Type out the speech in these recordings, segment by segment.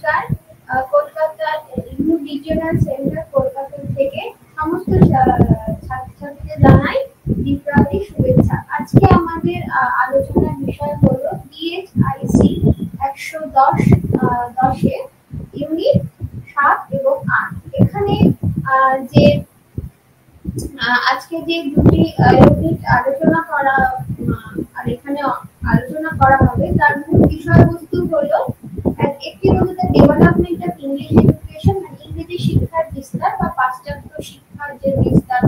নমস্কার। কলকাতার new regional centre Kolkata থেকে সমস্ত ছাত্রছাত্রীদের জানাই দীপাবলির শুভেচ্ছা। আজকে আমাদের আলোচনার বিষয় হলো DHIC 110 ইউনিট 7 এবং 8। এখানে যে আজকে যে দুটি ইউনিট আলোচনা করা আর এখানে আলোচনা করা হবে তার মূল বিষয়বস্তু হলো একটি হলো the development of English education, মানে ইংরেজি শিক্ষার বিস্তার বা পাশ্চাত্য শিক্ষার যে বিস্তার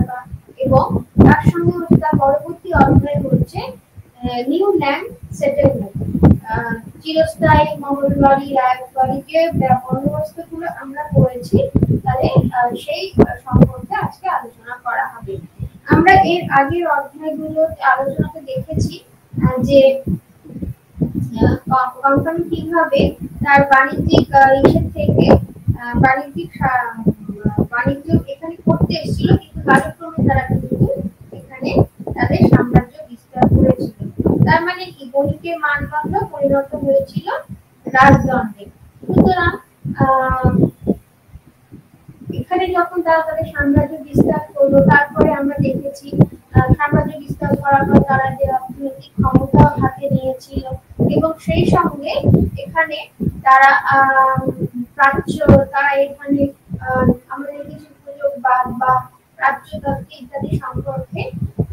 এবং তার সঙ্গে হচ্ছে তার পরবর্তী অধ্যায় হচ্ছে নিউ ল্যান্ড সেটেলমেন্ট, চিরস্থায়ী মহলবাড়ি রায়তবাড়িকে বন্দোবস্তগুলো আমরা করেছি, তাহলে সেই সম্পর্কে আজকে আলোচনা করা হবে। আমরা এর আগের অধ্যায়গুলো আলোচনাতে দেখেছি যে কোম্পানি কিভাবে তার বাণিজ্যিক ইসের থেকে বাণিজ্য এখানে করতে এসেছিল, কিন্তু কালক্রমে তারা কিন্তু এখানে তাদের সাম্রাজ্য বিস্তার করেছিল। তার মানে কি বণিকের মানদণ্ড পরিণত হয়েছিল রাজদণ্ডে। সুতরাং এখানে যখন তারা তাদের সাম্রাজ্য বিস্তার করলো, তারপরে আমরা দেখেছি সাম্রাজ্য বিস্তার করার পর তারা যে অর্থনৈতিক ক্ষমতা হাতে নিয়েছিল এবং সেই সঙ্গে এখানে তারা প্রাচ্য, তারা এখানে আমাদের কিছু উপযোগবাদ বা প্রাচ্যতত্ত্ব ইত্যাদি সম্পর্কে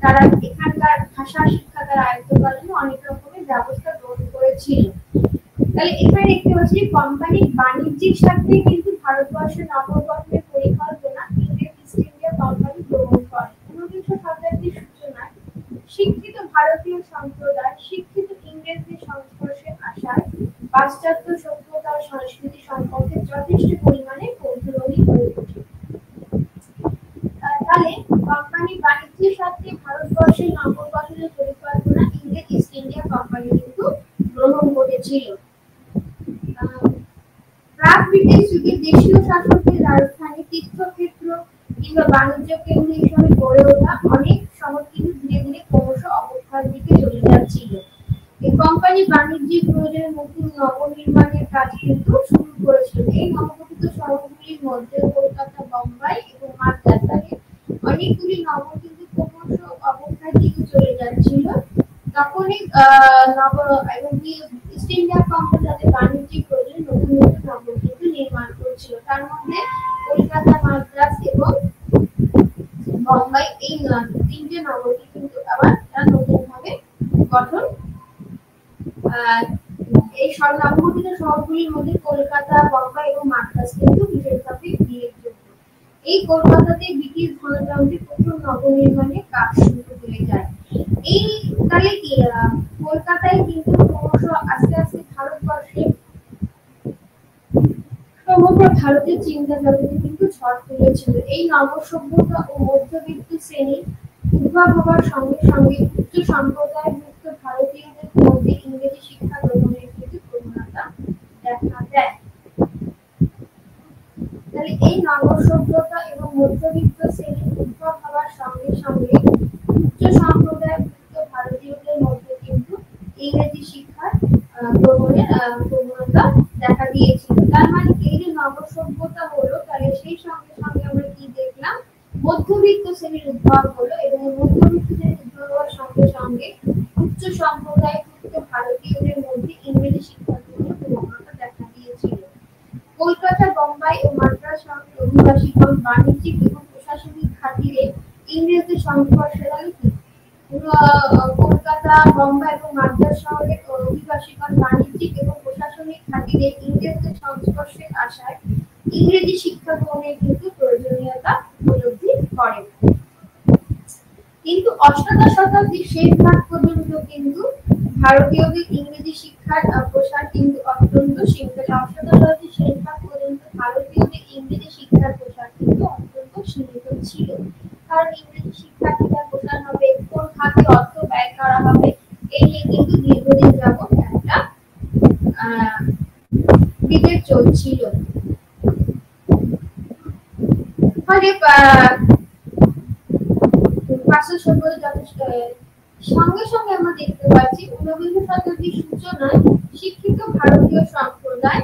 তারা এখানকার ভাষা শিক্ষা তারা আয়ত্ত করার জন্য অনেক রকমের ব্যবস্থা গ্রহণ করেছিল। তাহলে এখানে দেখতে পাচ্ছি কোম্পানির বাণিজ্যিক স্বার্থে কিন্তু ভারতবর্ষের নবগঠনের পরিকল্পনা ইন্ডিয়ান ইস্ট ইন্ডিয়া কোম্পানি গ্রহণ করে। 19শ শতাব্দীর সূচনায় শিক্ষিত ভারতীয় সম্প্রদায় শিক্ষিত ইংরেজদের সংস্পর্শে আসায় পাশ্চাত্য সভ্যতা ও সংস্কৃতি সম্পর্কে যথেষ্ট পরিমাণে কৌতূহলী হয়ে ওঠে। তাহলে কোম্পানির বাণিজ্যের স্বার্থে ভারতবর্ষের নবগঠনের পরিকল্পনা ইন্ডিয়ান ইস্ট ইন্ডিয়া কোম্পানি কিন্তু গ্রহণ করেছিল। প্রাক ব্রিটিশ যুগে দেশীয় শাসকদের রাজধানী, তীর্থক্ষেত্র কিংবা বাণিজ্য কেন্দ্র হিসেবে গড়ে ওঠা অনেক শহর কিন্তু ধীরে ধীরে ক্রমশ অবক্ষয়ের দিকে চলে যাচ্ছিল। এই কোম্পানি বাণিজ্যিক প্রয়োজনে নতুন নবনির্মাণের কাজ কিন্তু শুরু করেছিল। এই নবগঠিত শহরগুলির মধ্যে কলকাতা, বোম্বাই এবং মাদ্রাজ, অনেকগুলি নগর কিন্তু ক্রমশ অবক্ষয়ের দিকে চলে যাচ্ছিল। তখনই ইস্ট ইন্ডিয়া কোম্পানি তাদের বাণিজ্যিক প্রয়োজনে নতুন নতুন নগর কিন্তু নির্মাণ করছিল। তার মধ্যে কলকাতা, মাদ্রাজ এবং বোম্বাই এই তিনটে নগরকে কিন্তু আবার তারা নতুন ভাবে গঠন। এই নবগঠিত শহরগুলির মধ্যে কলকাতা, বোম্বাই এবং মাদ্রাজ কিন্তু বিশেষভাবে উল্লেখযোগ্য। এই কলকাতাতে ব্রিটিশ গণতন্ত্রের প্রথম নবনির্মাণের কাজ শুরু হয়ে যায়। এই তাহলে কি কলকাতায় কিন্তু ক্রমশ আস্তে আস্তে ভারতবর্ষে সমগ্র ভারতের চিন্তা জগতে কিন্তু ঝড় তুলেছিল। এই নবসভ্যতা ও মধ্যবিত্ত শ্রেণীর উদ্ভব হওয়ার সঙ্গে সঙ্গে উচ্চ সম্প্রদায়ভুক্ত ভারতীয়দের মধ্যে ইংরেজি শিক্ষা গ্রহণের কিন্তু প্রবণতা দেখা দেয়। তাহলে এই নবসভ্যতা এবং মধ্যবিত্ত শ্রেণীর উদ্ভব হওয়ার সঙ্গে সঙ্গে উচ্চ সম্প্রদায়ভুক্ত ভারতীয়দের মধ্যে কিন্তু ইংরেজি শিক্ষার গ্রহণের প্রবণতা দেখা দিয়েছিল। তার মানে এই যে নবসভ্যতা হলো, তাহলে সেই সঙ্গে সঙ্গে আমরা কি দেখলাম, মধ্যবিত্ত শ্রেণীর উদ্ভব হলো এবং মধ্যবিত্ত শ্রেণীর উদ্ভব হওয়ার সঙ্গে সঙ্গে উচ্চ সম্প্রদায়ভুক্ত ভারতীয়দের মধ্যে ইংরেজি শিক্ষা গ্রহণের প্রবণতা দেখা দিয়েছিল। কলকাতা, বোম্বাই ও মাদ্রাজ শহরের অধিবাসীগণ বাণিজ্যিক এবং প্রশাসনিক খাতিরে ইংরেজদের সংস্পর্শে কলকাতা, বোম্বাই এবং মাদ্রাজ শহরের অধিবাসীগণ বাণিজ্যিক এবং প্রশাসনিক খাতিরে ইংরেজদের সংস্পর্শে আসায় ইংরেজি শিক্ষা গ্রহণের কিন্তু প্রয়োজনীয়তা উপলব্ধি করেন। কিন্তু অষ্টাদশ শতাব্দীর শেষ ভাগ পর্যন্ত কিন্তু ভারতীয়দের ইংরেজি শিক্ষার প্রসার কিন্তু অত্যন্ত সীমিত। অষ্টাদশ শতাব্দীর শেষ ভাগ পর্যন্ত ভারতীয়দের ইংরেজি শিক্ষার প্রসার কিন্তু অত্যন্ত সীমিত ছিল। কারণ ইংরেজি শিক্ষা কিভাবে প্রসার হবে, কোন খাতে অর্থ ব্যয় করা হবে, এই নিয়ে কিন্তু দীর্ঘদিন যাবত একটা ডিবেট চলছিল। ফলে পাঁচশো সভ্যতা যথেষ্ট সঙ্গে সঙ্গে আমরা দেখতে পাচ্ছি 19শ শতাব্দীর সূচনায় শিক্ষিত ভারতীয় সম্প্রদায়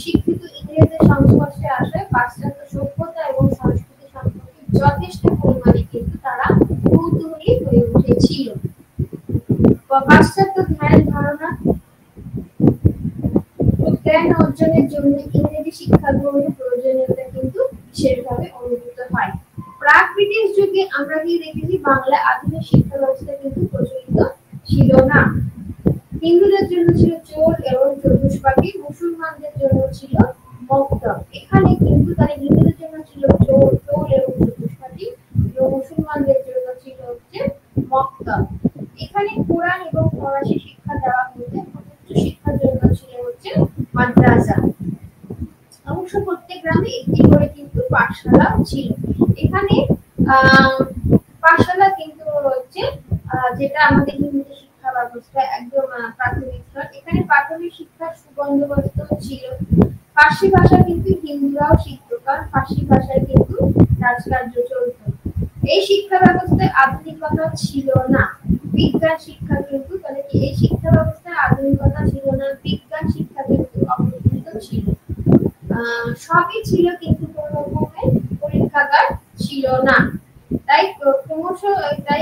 শিক্ষিত ইংরেজদের সংস্পর্শে আসায় পাশ্চাত্য সভ্যতা এবং সংস্কৃতি সম্পর্কে যথেষ্ট পরিমাণে কিন্তু তারা কৌতূহলী হয়ে উঠেছিল। পাশ্চাত্য ধ্যান ধারণা জ্ঞান অর্জনের জন্য ইংরেজি শিক্ষা গ্রহণের প্রয়োজনীয়তা কিন্তু বিশেষভাবে অনুভূত হয়। প্রাক ব্রিটিশ যুগে আমরা কি দেখেছি, বাংলা আধুনিক শিক্ষা ব্যবস্থা কিন্তু প্রচলিত ছিল না। হিন্দুদের জন্য ছিল চোর এবং চতুষ্পাঠী, মুসলমানদের জন্য ছিল মক্তব। এখানে কিন্তু তারা হিন্দুদের জন্য ছিল চোর এবং চতুষ্পাঠী এবং মুসলমানদের জন্য ছিল হচ্ছে মক্তব। এখানে কোরআন এবং ফরাসি শিক্ষা দেওয়া হতো, উচ্চ শিক্ষার জন্য ছিল হচ্ছে মাদ্রাসা। অবশ্য প্রত্যেক গ্রামে একটি করে কিন্তু পাঠশালা ছিল। এখানে পাঠশালা কিন্তু হচ্ছে যেটা আমাদের হিন্দু শিক্ষা ব্যবস্থা একদম প্রাথমিক স্তর। এখানে প্রাথমিক শিক্ষার সুবন্দোবস্ত ছিল। ফার্সি ভাষা কিন্তু হিন্দুরাও শিখত, কারণ ফার্সি ভাষায় কিন্তু রাজকার্য চলত। এই শিক্ষা ব্যবস্থায় আধুনিকতা ছিল না, বিজ্ঞান শিক্ষা কিন্তু তাহলে এই শিক্ষা ব্যবস্থায় আধুনিকতা ছিল না, বিজ্ঞান শিক্ষা কিন্তু অবস্থিত ছিল। সবই ছিল কিন্তু কোনো রকমের পরীক্ষাগার ছিল না। তাই ক্রমশ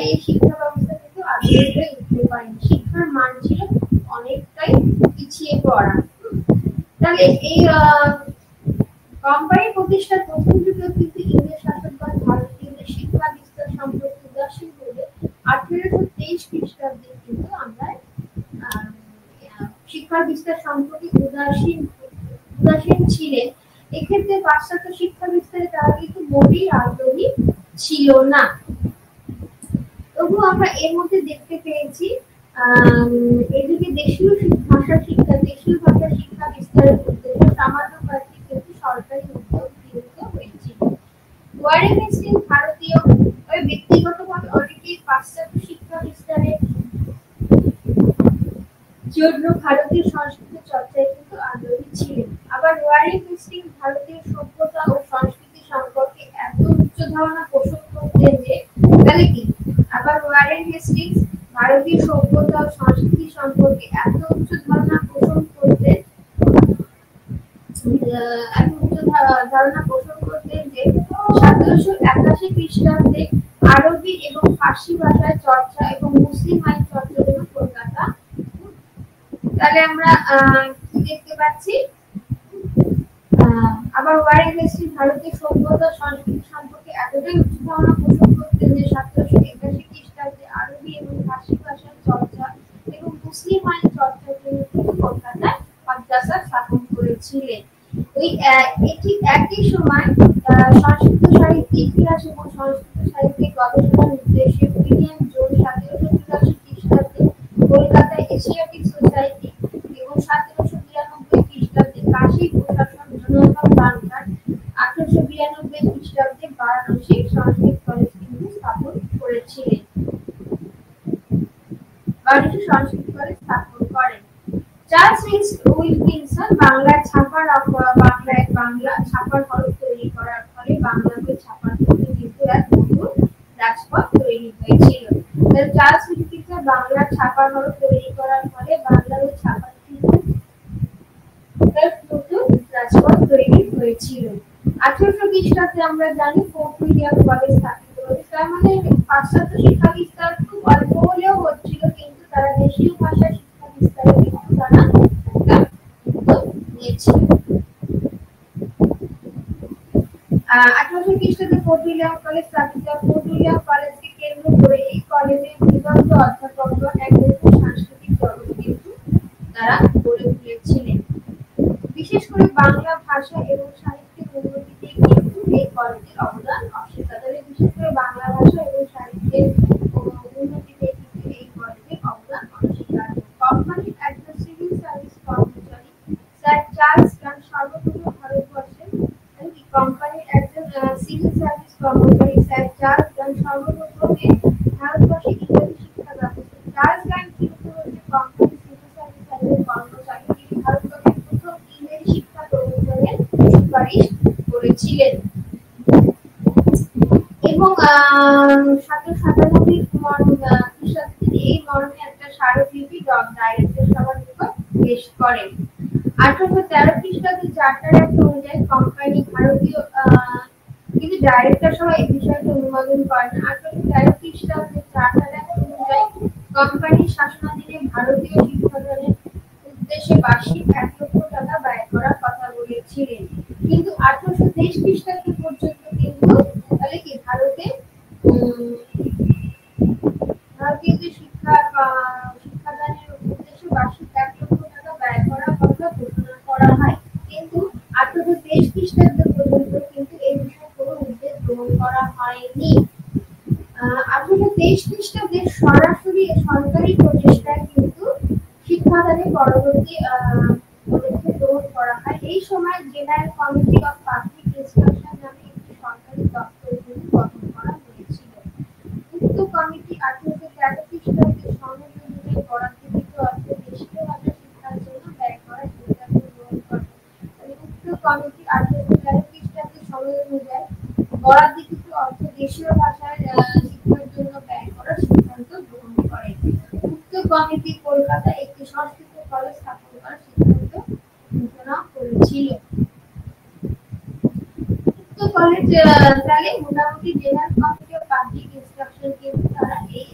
এই শিক্ষা ব্যবস্থা কিন্তু আধুনিক হয়ে উঠতে পারেনি। শিক্ষার মান ছিল অনেকটাই পিছিয়ে পড়া। তাহলে এই কোম্পানি প্রতিষ্ঠার প্রথম যুগে কিন্তু ইংরেজ শাসকগণ ভারতীয়দের শিক্ষা বিস্তার সম্পর্কে উদাসীন হলে 1823 খ্রিস্টাব্দে কিন্তু আমরা শিক্ষা বিস্তার সম্পর্কে উদাসীন ছিলেন। এক্ষেত্রে পাশ্চাত্য শিক্ষা বিস্তারে তারা কিন্তু মোটেই আগ্রহী ছিল না। তবু আমরা এর মধ্যে দেখতে পেয়েছি এদিকে দেশীয় ভাষা শিক্ষা বিস্তারের উদ্দেশ্যে সামান্য কয়েকটি কিন্তু সরকারি উদ্যোগ গৃহীত হয়েছিল। ওয়ারেন হেস্টিংস ভারতীয় ব্যক্তিগতভাবে অনেকেই পাশ্চাত্য শিক্ষা বিস্তারের জন্য ভারতীয় সংস্কৃতি চর্চায় কিন্তু আগ্রহী ছিলেন। আবার ওয়ারেন হেস্টিংস ভারতীয় সভ্যতা ও সংস্কৃতি সম্পর্কে এত উচ্চ ধারণা পোষণ করতেন যে তাহলে কি আবার ওয়ারেন হেস্টিংস ভারতীয় সভ্যতা ও সংস্কৃতি সম্পর্কে এত উচ্চ ধারণা পোষণ করতেন যে 1781 খ্রিস্টাব্দে আরবি এবং ফার্সি ভাষায় চর্চা এবং মুসলিম আইন চর্চার জন্য কলকাতা। তাহলে আমরা কি দেখতে পাচ্ছি, আবার ওয়ারেন হেস্টিংস ভারতীয় সভ্যতা সংস্কৃতি সম্পর্কে এতটাই উচ্চ ধারণা পোষণ করতেন যে 1781 খ্রিস্টাব্দে আরবি এবং ফার্সি ভাষায় চর্চা এবং মুসলিম আইন চর্চার জন্য কলকাতায় মাদ্রাসা স্থাপন করেছিলেন। ওই ঠিক একই সময় সংস্কৃত সাহিত্য, ইতিহাস এবং সংস্কৃত সাহিত্যে গবেষণার উদ্দেশ্যে উইলিয়াম জোন 1784 খ্রিস্টাব্দে কলকাতায় এশিয়াটিক সোসাইটি এবং 1792 খ্রিস্টাব্দে কাশী প্রশাসন জনতা বাংলার 1892 খ্রিস্টাব্দে বারাণসী সংস্কৃত কলেজ কিন্তু স্থাপন করেছিলেন। বারাণসী সংস্কৃত কলেজ স্থাপন করেন। চার্লস উইলকিনসন বাংলা ছাপার হরফ তৈরি করার ফলে বাংলা বই ছাপার ক্ষেত্রে কিন্তু এক নতুন রাজপথ তৈরি হয়েছিল। চার্লস উইলকিনসন বাংলা ছাপার হরফ তৈরি করার ফলে বাংলা বই ছাপার ক্ষেত্রে এক নতুন রাজপথ তৈরি হয়েছিল। 1800 খ্রিস্টাব্দে আমরা জানি ফোর্ট উইলিয়াম কলেজ স্থাপিত হয়েছে। তার মানে পাশ্চাত্য শিক্ষা বিস্তার খুব অল্প হলেও হচ্ছিল, কিন্তু তারা দেশীয় ভাষা শিক্ষা বিস্তারে কিন্তু তারা একটা উদ্যোগ নিয়েছিল। 1800 খ্রিস্টাব্দে ফোর্ট উইলিয়াম কলেজ স্থাপিত। ফোর্ট উইলিয়াম কলেজকে কেন্দ্র করে এই কলেজের বিদগ্ধ অধ্যাপকগণ এক নতুন সাংস্কৃতিক জগৎ কিন্তু তারা গড়ে তুলেছিলেন। বিশেষ করে বাংলা ভাষা এবং সাহিত্যের উন্নতিতে কিন্তু এই কলেজের অবদান অস্বীকার। বিশেষ করে বাংলা ভাষা এবং সাহিত্যের উন্নতিতে কিন্তু এই কলেজের অবদান অস্বীকার। কোম্পানির একজন সিভিল সার্ভিস কর্মচারী স্যার চার্লস গান সর্বপ্রথম ভারতবর্ষে কোম্পানির একজন সিভিল সার্ভিস কর্মচারী স্যার চার্লস গান সর্বপ্রথমে ভারতবর্ষে ইংরেজি শিক্ষা ব্যবস্থা। চার্লস গান কিন্তু হচ্ছে কোম্পানির সিভিল সার্ভিস কর্মচারী, তিনি ভারতবর্ষের প্রথম ইংরেজি শিক্ষা প্রবর্তনের সুপারিশ করেছিলেন এবং 1797 খ্রিস্টাব্দে এই মর্মে একটা স্মারকলিপি ডাইরেক্টর সভার নিকট পেশ করেন। 1813 খ্রিস্টাব্দে চার্টার অ্যাক্ট অনুযায়ী কোম্পানি ভারতীয় কিন্তু ডাইরেক্টর সহ এই বিষয়টি অনুমোদন করেন। 1813 খ্রিস্টাব্দে চার্টার অ্যাক্ট অনুযায়ী কোম্পানির শাসনাধীনে ভারতীয় শিক্ষাদানের উদ্দেশ্যে বার্ষিক 1 লক্ষ টাকা ব্যয় করার কথা বলেছিলেন। কিন্তু 1823 খ্রিস্টাব্দ পর্যন্ত কিন্তু তাহলে কি ভারতীয়দের শিক্ষাদানের উদ্দেশ্যে বার্ষিক 1 লক্ষ টাকা ব্যয় করার কথা ঘোষণা করা হয়। কিন্তু 1823 খ্রিস্টাব্দ পর্যন্ত কিন্তু এই বিষয়ে কোনো উদ্যোগ গ্রহণ করা হয়নি। 1823 খ্রিস্টাব্দে সরাসরি সরকারি প্রচেষ্টায় কিন্তু শিক্ষাদানে পরবর্তী পদক্ষেপ গ্রহণ করা হয়। এই সময় general committee of public instruction নামে একটি সরকারি দপ্তর কিন্তু গঠন করা হয়েছিল। উক্ত কমিটি 1813 খ্রিস্টাব্দে সংবিধান অনুযায়ী বরাদ্দকৃত অর্থ দেশীয় ভাষা শিক্ষার জন্য ব্যয় করার সিদ্ধান্ত গ্রহণ করে। উক্ত কমিটি 1813 খ্রিস্টাব্দে সংবিধান অনুযায়ী বরাদ্দকৃত অর্থ দেশীয় ভাষায় শিক্ষার জন্য ব্যয় করার সিদ্ধান্ত গ্রহণ করে। উক্ত কমিটি কলকাতায় একটি সংস্কৃত কলেজ স্থাপন করার সিদ্ধান্ত ঘোষণা করেছিল। উক্ত কলেজ তাহলে মোটামুটি general committee of public instruction কিন্তু তারা এই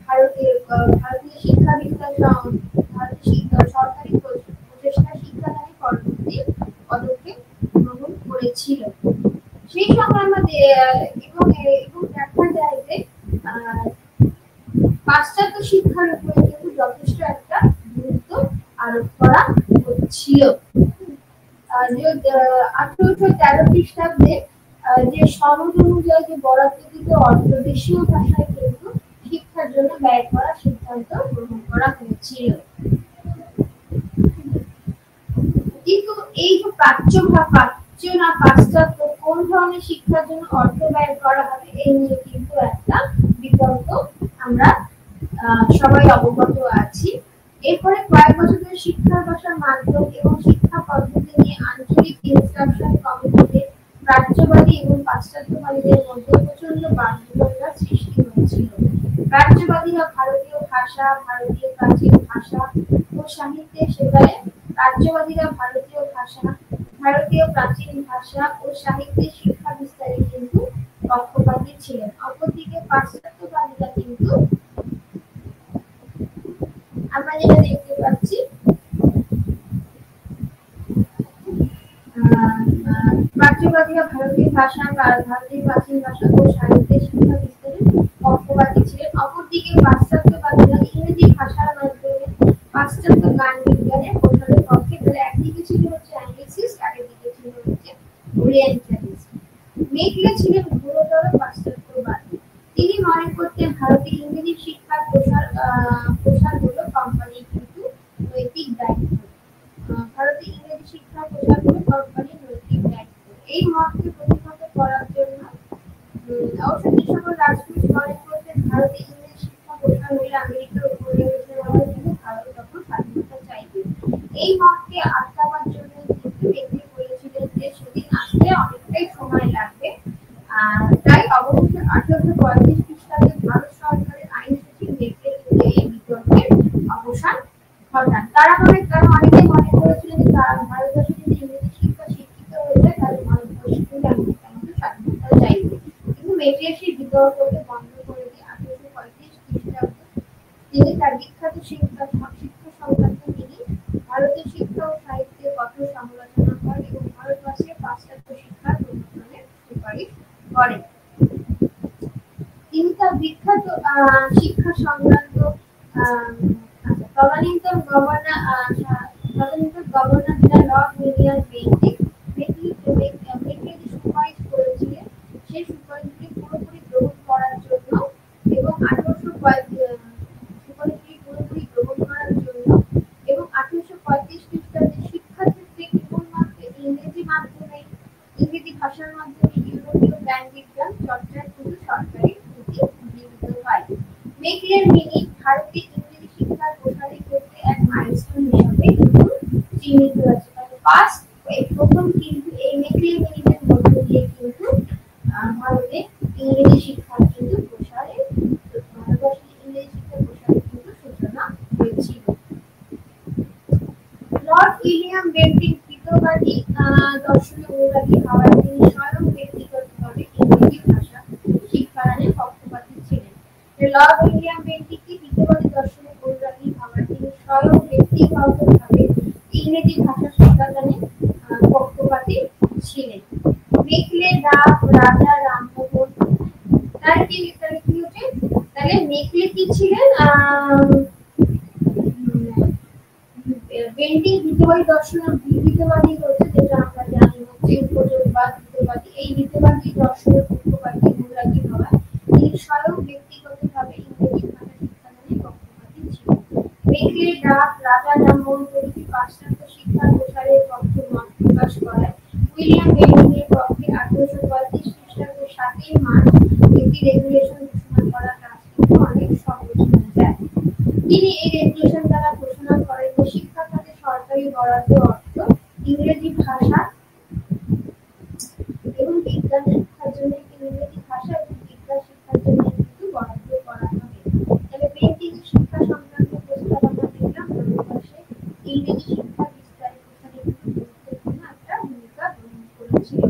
ভারতীয় শিক্ষা বিস্তার সরকারি প্রচেষ্টা শিক্ষাদানের পরবর্তী পদক্ষেপ গ্রহণ করেছিল। সেই সংগ্রামে এবং দেখা যায় যে পাশ্চাত্য শিক্ষার উপরে কিন্তু যথেষ্ট একটা গুরুত্ব আরোপ করা হচ্ছিল। 1813 খ্রিস্টাব্দে যে সনদ অনুযায়ী যে বরাদ্দকৃত অর্থ দেশীয় ভাষায় কিন্তু শিক্ষার জন্য ব্যয় করার সিদ্ধান্ত গ্রহণ করা হয়েছিল। কিন্তু এই যে পাশ্চাত্য কোন ধরনের শিক্ষার জন্য অর্থ ব্যয় করা হবে এই নিয়ে কিন্তু একটা বিতর্ক আমরা সবাই অবগত আছি। এরপরে কয়েক বছর ধরে শিক্ষার ভাষার মাধ্যম এবং শিক্ষা পদ্ধতি নিয়ে আঞ্চলিক ইনস্ট্রাকশন কমিটিতে প্রাচ্যবাদী এবং পাশ্চাত্যবাদীদের মধ্যে প্রচন্ড বাকবিতণ্ডার সৃষ্টি হয়েছিল। প্রাচ্যবাদীরা ভারতীয় ভাষা, ভারতীয় প্রাচীন ভাষা ও সাহিত্যের সেবায় প্রাচ্যবাদীরা ভারতীয় ভাষা, ভারতীয় প্রাচীন ভাষা ও সাহিত্যের শিক্ষা বিস্তারে কিন্তু পক্ষপাতী ছিলেন। অপরদিকে পাশ্চাত্যবাদীরা কিন্তু আমরা যেটা দেখতে পাচ্ছি প্রাচ্যবাদীরা ভারতীয় ভাষা, ভারতীয় প্রাচীন ভাষা ও সাহিত্যের শিক্ষা বিস্তারে পক্ষপাতী ছিলেন। অপরদিকে পাশ্চাত্যবাদীরা ইংরেজি ভাষার মাধ্যমে পাশ্চাত্য জ্ঞান বিজ্ঞানের প্রসারের পক্ষে। একদিকে ছিল হচ্ছে অ্যাংলিসিস্ট, আরেকদিকে ছিল হচ্ছে ওরিয়েন্টালিস্ট। মেকলে ছিলেন ঘোরতর পাশ্চাত্যবাদী। তিনি মনে করতেন ভারতে ইংরেজি শিক্ষার প্রসার হলো কোম্পানির কিন্তু নৈতিক দায়িত্ব। ভারতে ইংরেজি শিক্ষার প্রসার হলো কোম্পানির নৈতিক দায়িত্ব। এই মতকে প্রতিহত করার জন্য অবশ্য যে সকল রাজপুত মনে করতেন ভারতে ইংরেজি শিক্ষা প্রসার হলে আমেরিকার উপনিবেশিকরা কিন্তু ভারত তখন স্বাধীনতা চাইবে। এই মতকে আটকাবার জন্য কিন্তু মেকলে বলেছিলেন যে সেদিন আসতে অনেকটাই সময় লাগবে। তাই অবশেষে 1835 খ্রিস্টাব্দে ভারত সরকারের আইন সচিব মেকলে কিন্তু এই বিতর্কের অবসান ঘটান। তারা অনেকে মনে করেছিলেন যে তারা ভারতবর্ষে যদি ইংরেজি শিক্ষা শিক্ষিত হয়ে যায় তাহলে ভারতবর্ষ কিন্তু আমেরিকার মতো স্বাধীনতা চাইবে। কিন্তু মেকলে সেই বিতর্ককে বন্ধ করে দিয়ে 1835 খ্রিস্টাব্দে তিনি তার বিখ্যাত শিক্ষা সংক্রান্ত তিনি ভারতের শিক্ষা ও সাহিত্যের কঠোর সমালোচনা করেন এবং ভারতবর্ষের পাশ্চাত্য শিক্ষার প্রবর্তনের সুপারিশ করেন। তিনি তার বিখ্যাত শিক্ষা সংক্রান্ত তদানীন্তন গভর্নর লর্ড উইলিয়াম বেন্টিক সুপারিশ করেছিলেন সেই সুপারিশকে পুরোপুরি গ্রহণ করার জন্য এবং 1835 খ্রিস্টাব্দে শিক্ষাক্ষেত্রে কেবলমাত্র ইংরেজি ভাষার মাধ্যমে ইউরোপীয় জ্ঞান বিজ্ঞান চর্চায় কিন্তু সরকারি নীতি গৃহীত হয়। মেকলের মিনিট ভারতে ইংরেজি শিক্ষার প্রসারের ক্ষেত্রে এক মাইলস্টোন হিসাবে কিন্তু চিহ্নিত আছে। প্রথম কিন্তু এই মেকলে মিনিটের মধ্য দিয়ে কিন্তু ভারতে ইংরেজি শিক্ষার কিন্তু প্রসারে ভারতবর্ষে ইংরেজি শিক্ষার প্রসারে কিন্তু সূচনা হয়েছিল। লর্ড উইলিয়াম বেন্টিং হিতবাদী দর্শনে অনুরাগী হওয়ায় তিনি স্বয়ং ব্যক্তিগতভাবে ইংরেজি ভাষা শিক্ষাদানে পক্ষপাতী ছিলেন। লর্ড উইলিয়াম বেন্টিং হিতবাদী দর্শনে অনুরাগী হওয়ায় তিনি স্বয়ং ব্যক্তিগতভাবে ইংরেজি ভাষা শিক্ষাদানে পক্ষপাতী ছিলেন। মেকলে রাজা রামমোহন তার কি হচ্ছে, তাহলে মেকলে কি ছিলেন, বেন্টিং হিতবাদী দর্শনের হিতবাদী হচ্ছে, যেটা আমরা জানি হচ্ছে উপযোগবাদ হিতবাদী। এই হিতবাদী দর্শনের পক্ষপাতী অনুরাগী হওয়া তিনি স্বয়ং ব্যক্তিগতভাবে ইংরেজি ভাষা শিক্ষাদানে পক্ষপাতী ছিলেন। মেকলে রাজা রামমোহন প্রভৃতি পাশ্চাত্য শিক্ষার প্রসারের পক্ষে মত প্রকাশ করায় উইলিয়াম বেন্টিং এর পক্ষে 1835 খ্রিস্টাব্দে 7ই মার্চ একটি রেগুলেশন ঘোষণা করা কাজ কিন্তু অনেক সহজ হয়ে যায়। তিনি এই রেগুলেশন দ্বারা ঘোষণা করেন যে শিক্ষা খাতে সরকারি বরাদ্দ অর্থ ইংরেজি ভাষা এবং বিজ্ঞান শিক্ষার জন্য ইংরেজি ভাষা এবং বিজ্ঞান শিক্ষার জন্য কিন্তু বরাদ্দ করা হবে। তবে বেন্টিং শিক্ষা সংক্রান্ত প্রস্তাবনা দেখলাম ভারতবর্ষে ইংরেজি শিক্ষা বিস্তারে প্রসারে গুরুত্বপূর্ণ একটা ভূমিকা গ্রহণ করেছিল।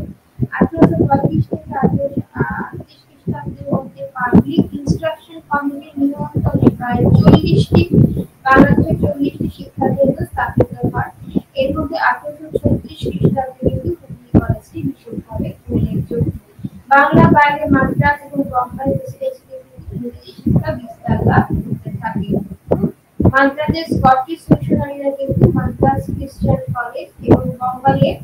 1835 থেকে 1838 খ্রিস্টাব্দের মধ্যে পাবলিক ইনস্ট্রাকশন কমিটির নিয়ন্ত্রণে প্রায় 40টি বাংলাদেশে 40টি শিক্ষা কেন্দ্র স্থাপিত হয়। এর মধ্যে 1836 খ্রিস্টাব্দে কিন্তু হুগলি কলেজটি বিশেষভাবে উল্লেখযোগ্য। বাংলা বাইরে মাদ্রাজ এবং বোম্বাই প্রেসিডেন্সিতে ইংরেজি শিক্ষা বিস্তার লাভ করতে থাকে। মাদ্রাজের স্কটিশ মিশনারিরা কিন্তু মাদ্রাজ খ্রিস্টান কলেজ এবং বোম্বাইয়ের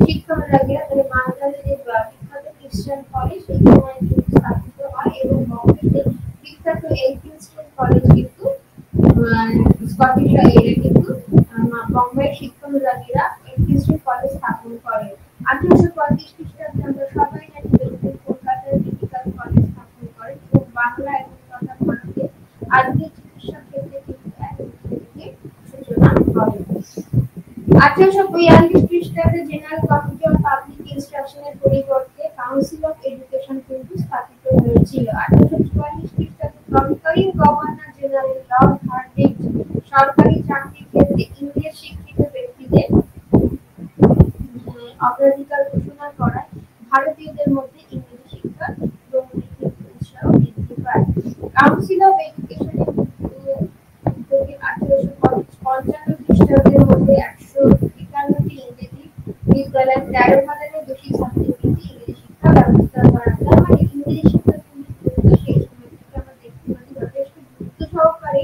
শিক্ষানুরাগীরা, তবে মাদ্রাজের যে বিখ্যাত খ্রিস্টান কলেজ এই সময় কিন্তু স্থাপিত হয় এবং বোম্বাইতে বিখ্যাত এই খ্রিস্টান কলেজ কিন্তু স্কটিশরা এরা কিন্তু বোম্বাইয়ের শিক্ষানুরাগীরা এই খ্রিস্টান কলেজ স্থাপন করে। 1835 খ্রিস্টাব্দে আমরা সবাই জানি বেলুড় কলকাতার মেডিকেল কলেজ স্থাপন করে এবং বাংলা এবং তথা ভারতে আধুনিক চিকিৎসা ক্ষেত্রে কিন্তু এক সূচনা করে। 1842 খ্রিস্টাব্দে জেনারেল কমিটি অফ পাবলিক ইনস্ট্রাকশনের পরিবর্তে কাউন্সিল অফ এডুকেশন কিন্তু স্থাপিত হয়েছিল। 1844 খ্রিস্টাব্দে তৎকালীন গভর্নর জেনারেল লর্ড হার্ডিঞ্জ সরকারি চাকরির ক্ষেত্রে ইংরেজ শিক্ষিত ব্যক্তিদের অগ্রাধিকার ঘোষণা করায় ভারতীয়দের মধ্যে ইংরেজি শিক্ষার গ্রহণের উৎসাহ বৃদ্ধি পায়। কাউন্সিল অফ এডুকেশনের উদ্যোগে 1855 খ্রিস্টাব্দের মধ্যে 151টি ইংরেজি বিদ্যালয় 13,000-এর বেশি ছাত্রের কিন্তু ইংরেজি শিক্ষা ব্যবস্থা করা হয়। মানে ইংরেজি শিক্ষা কিন্তু সেই সময় থেকে আমরা দেখতে পাচ্ছি যথেষ্ট গুরুত্ব সহকারে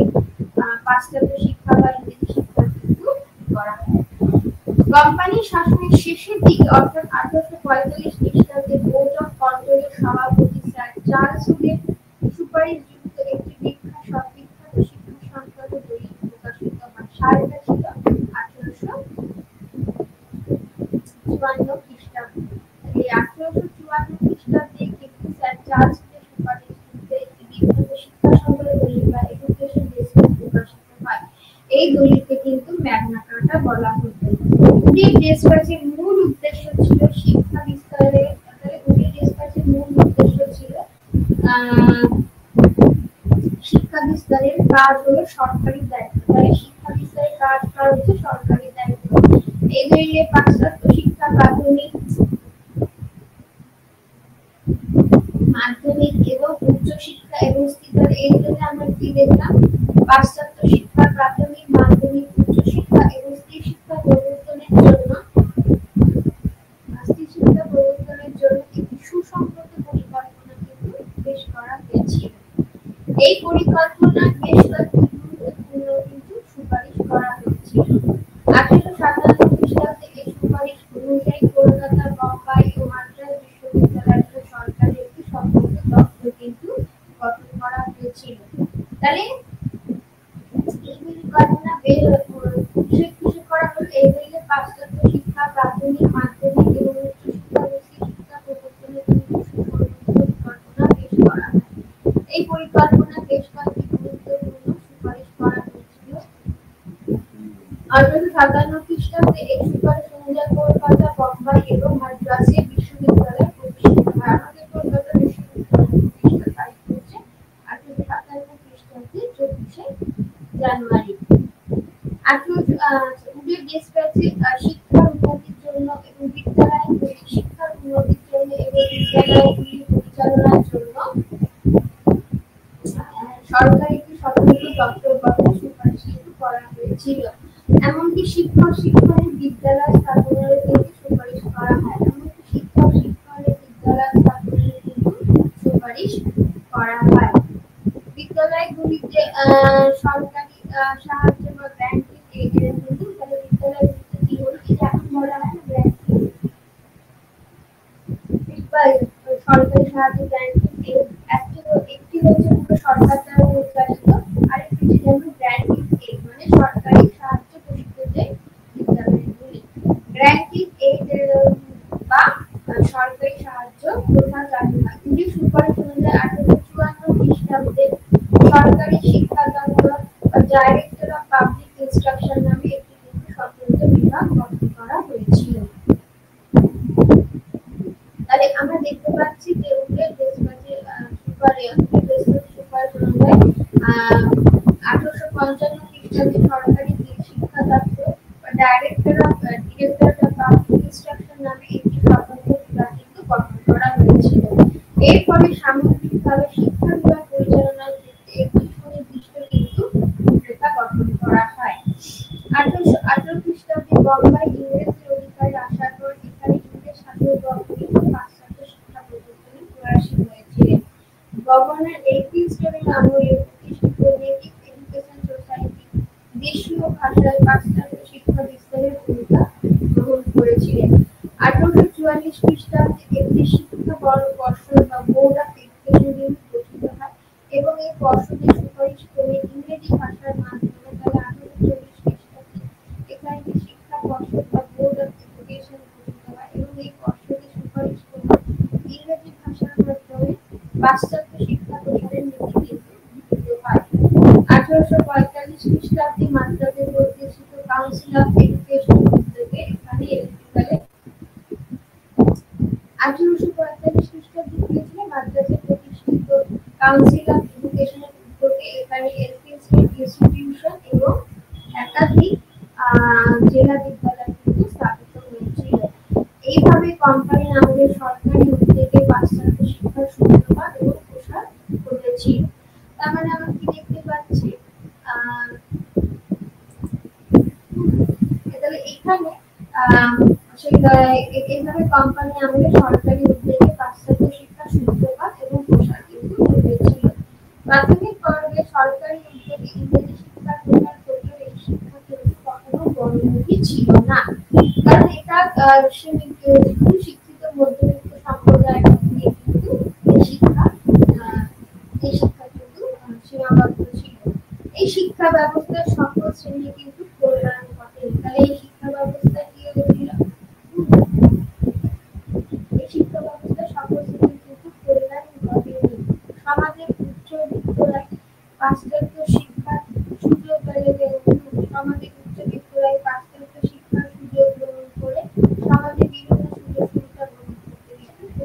পাশ্চাত্য শিক্ষা বা ইংরেজি শিক্ষা কিন্তু করা হয়। কোম্পানি শাসনের শেষের দিকে অর্থাৎ 1845 খ্রিস্টাব্দে বোর্ড অফ কন্ট্রোলের সভাপতি স্যার চার্লস হুডের সুপারিশযুক্ত একটি বিখ্যাত শিক্ষা সংক্রান্ত দলিল প্রকাশিত হয়। সালটা ছিল 1854 খ্রিস্টাব্দে। এই 1854 খ্রিস্টাব্দে কিন্তু স্যার চার্লস হুডের সুপারিশযুক্ত একটি বিখ্যাত শিক্ষা সংক্রান্ত দলিল বা এডুকেশন ডেসক্রিপশন প্রকাশিত হয়। এই দলিলকে কিন্তু ম্যাগনা কার্টা বলা হতো। হুডের ডেসপ্যাচের মূল উদ্দেশ্য ছিল শিক্ষা বিস্তারে, হুডের ডেসপ্যাচের মূল উদ্দেশ্য ছিল শিক্ষা বিস্তারের কাজ হলো সরকারি দায়িত্ব। তাই শিক্ষা বিস্তারের কাজ করা হচ্ছে সরকারি দায়িত্ব। এই দলিলে পাশ্চাত্য শিক্ষা প্রাথমিক, মাধ্যমিক এবং উচ্চ শিক্ষা এবং স্থিতার, এই জন্য আমরা কি দেখলাম, পাশ্চাত্য শিক্ষা প্রাথমিক, মাধ্যমিক, উচ্চ শিক্ষা এবং স্থির শিক্ষা প্রবর্তনের জন্য একটি সুসংহত পরিকল্পনা কিন্তু পেশ করা হয়েছিল। এই পরিকল্পনা বেশ কয়েকটি গুরুত্বপূর্ণ কিন্তু সুপারিশ করা হয়েছিল। 1857 খ্রিস্টাব্দে এই সুপারিশ অনুযায়ী কলকাতা, বোম্বাই ও মাদ্রাজ বিশ্ববিদ্যালয়ের সরকারের একটি সম্পূর্ণ দপ্তর কিন্তু গঠন করা হয়েছিল। তাহলে এই পরিকল্পনা বেশ করা হলো। এই বইয়ে পাশ্চাত্য শিক্ষা প্রাথমিক, মাধ্যমিক এবং উচ্চ শিক্ষা ও শিক্ষা প্রবর্তনের জন্য পরিকল্পনা পেশ করা হয়। এই পরিকল্পনা বেশ কয়েকটি গুরুত্বপূর্ণ সুপারিশ করা হয়েছিল। 1857 খ্রিস্টাব্দে এই সুপারিশ অনুযায়ী কলকাতা, বোম্বাই এবং মাদ্রাজে বিশ্ববিদ্যালয় প্রতিষ্ঠিত হয়। আমাদের কলকাতা বিশ্ববিদ্যালয় প্রতিষ্ঠার তারিখ হচ্ছে 1857 খ্রিস্টাব্দে 24শে জানুয়ারি। উর্দু ডিসপ্যাচে শিক্ষার উন্নতির জন্য এবং বিদ্যালয়গুলি শিক্ষার উন্নতির জন্য এবং বিদ্যালয়গুলি পরিচালনার জন্য সরকারি একটি স্বতন্ত্র দপ্তর গঠনের সুপারিশ কিন্তু করা হয়েছিল। এমনকি শিক্ষক শিক্ষণের বিদ্যালয় স্থাপনের কিন্তু সুপারিশ করা হয়। এমনকি শিক্ষক শিক্ষণের বিদ্যালয় স্থাপনের কিন্তু সুপারিশ করা হয়। বিদ্যালয়গুলিতে সরকারি সাহায্য বা ব্যাংকিং এর কিন্তু তাহলে বিদ্যালয়গুলিতে কি হলো, এই যে এখন বলা হয় না ব্যাংকিং সরকারি সাহায্য ব্যাংকিং একটি হচ্ছে পুরো সরকার দ্বারা পরিচালিত, আরেকটি হচ্ছে যেমন ব্যাংকিং এইড মানে সরকারি সাহায্য ঘোষিত যে বিদ্যালয়গুলি। ব্যাংকিং এইড বা সরকারি সাহায্য প্রধান চালু হয়। কিন্তু সুপারিশ অনুযায়ী 1854 খ্রিস্টাব্দে সরকারি শিক্ষা দপ্তর বা ডাইরেক্টর অফ পাবলিক ইনস্ট্রাকশন নামে একটি কিন্তু স্বতন্ত্র বিভাগ গঠন করা হয়েছিল। তাহলে আমরা দেখতে পাচ্ছি যে উল্লেখ ডিসপ্যাচে সুপারিশ অনুযায়ী 1855 খ্রিস্টাব্দে সরকারি শিক্ষা দপ্তর বা ডিরেক্টর অফ পাবলিক ইনস্ট্রাকশন নামে একটি স্বতন্ত্র বিভাগ কিন্তু গঠন করা হয়েছিল। এরপরে সামগ্রিকভাবে শিক্ষা বিভাগ পরিচালনার ক্ষেত্রে একটি সুনির্দিষ্ট কিন্তু রূপরেখা গঠন করা হয়। 1818 খ্রিস্টাব্দে বম্বাই ইংরেজদের অধিকারে আসার পর এখানে ইংরেজ শাসকগণ কিন্তু পাশ্চাত্য শিক্ষা প্রবর্তনে প্রয়াসী হয়েছিলেন। গভর্নর এইটিস্টনের আমলে প্রতিষ্ঠিত নেটিভ এডুকেশন সোসাইটি দেশীয় ভাষায় পাশ্চাত্য শিক্ষা বিস্তারের ভূমিকা গ্রহণ করেছিলেন। 1844 খ্রিস্টাব্দে একটি শিক্ষা পর্ষদ বা বোর্ড অফ এডুকেশন গঠিত হয় এবং এই পর্ষদের সুপারিশ ক্রমে ইংরেজি ভাষার মাধ্যমে তাহলে 1840 খ্রিস্টাব্দে এখানে একটি শিক্ষা পর্ষদ বা বোর্ড অফ এডুকেশন গঠিত হয় এবং এই পর্ষদের সুপারিশ ক্রমে ইংরেজি ভাষার মাধ্যমে পাশ্চাত্য শিক্ষা প্রসারের নীতি গৃহীত হয়। 1845 খ্রিস্টাব্দে মাদ্রাজে প্রতিষ্ঠিত কাউন্সিল অফ এডুকেশন উদ্যোগে এখানে ইলেকট্রিক্যালে 1845 খ্রিস্টাব্দে হয়েছিল মাদ্রাজে প্রতিষ্ঠিত কাউন্সিল অফ এডুকেশনের উদ্যোগে এখানে এডুকেশন ইনস্টিটিউশন এবং একাধিক জেলা বিদ্যালয় কিন্তু স্থাপিত হয়েছিল। এইভাবে কোম্পানি আমলে সরকারি উদ্যোগে পাশ্চাত্য শিক্ষার সূত্রপাত এবং প্রসার ঘটেছিল। তার মানে আমরা কি দেখতে পাচ্ছি, তাহলে এখানে এইভাবে কোম্পানি আমলে সরকারি উদ্যোগে পাশ্চাত্য শিক্ষার সূত্রপাত এবং প্রসার কিন্তু ঘটেছিল। প্রাথমিক পর্বে সরকারি উদ্যোগে ইংরেজি শিক্ষার প্রসার ঘটলেও এই শিক্ষা কিন্তু কখনো বড়মুখী ছিল না, কারণ এটা শিক্ষিত মধ্যবিত্ত সম্প্রদায় নিয়ে কিন্তু এই শিক্ষা কিন্তু সীমাবদ্ধ ছিল। এই শিক্ষা ব্যবস্থার সকল শ্রেণী কিন্তু কল্যাণ ঘটে। তাহলে এই শিক্ষা ব্যবস্থা কি হয়েছিল, এই শিক্ষা ব্যবস্থার সকল শ্রেণী কিন্তু কল্যাণ ঘটেনি। সমাজের উচ্চ বিদ্যালয় পাশ্চাত্য শিক্ষার সুযোগ সমাজের উচ্চ বিদ্যালয় পাশ্চাত্য শিক্ষার সুযোগ গ্রহণ করে সমাজে বিভিন্ন সুযোগ সুবিধা গ্রহণ করতে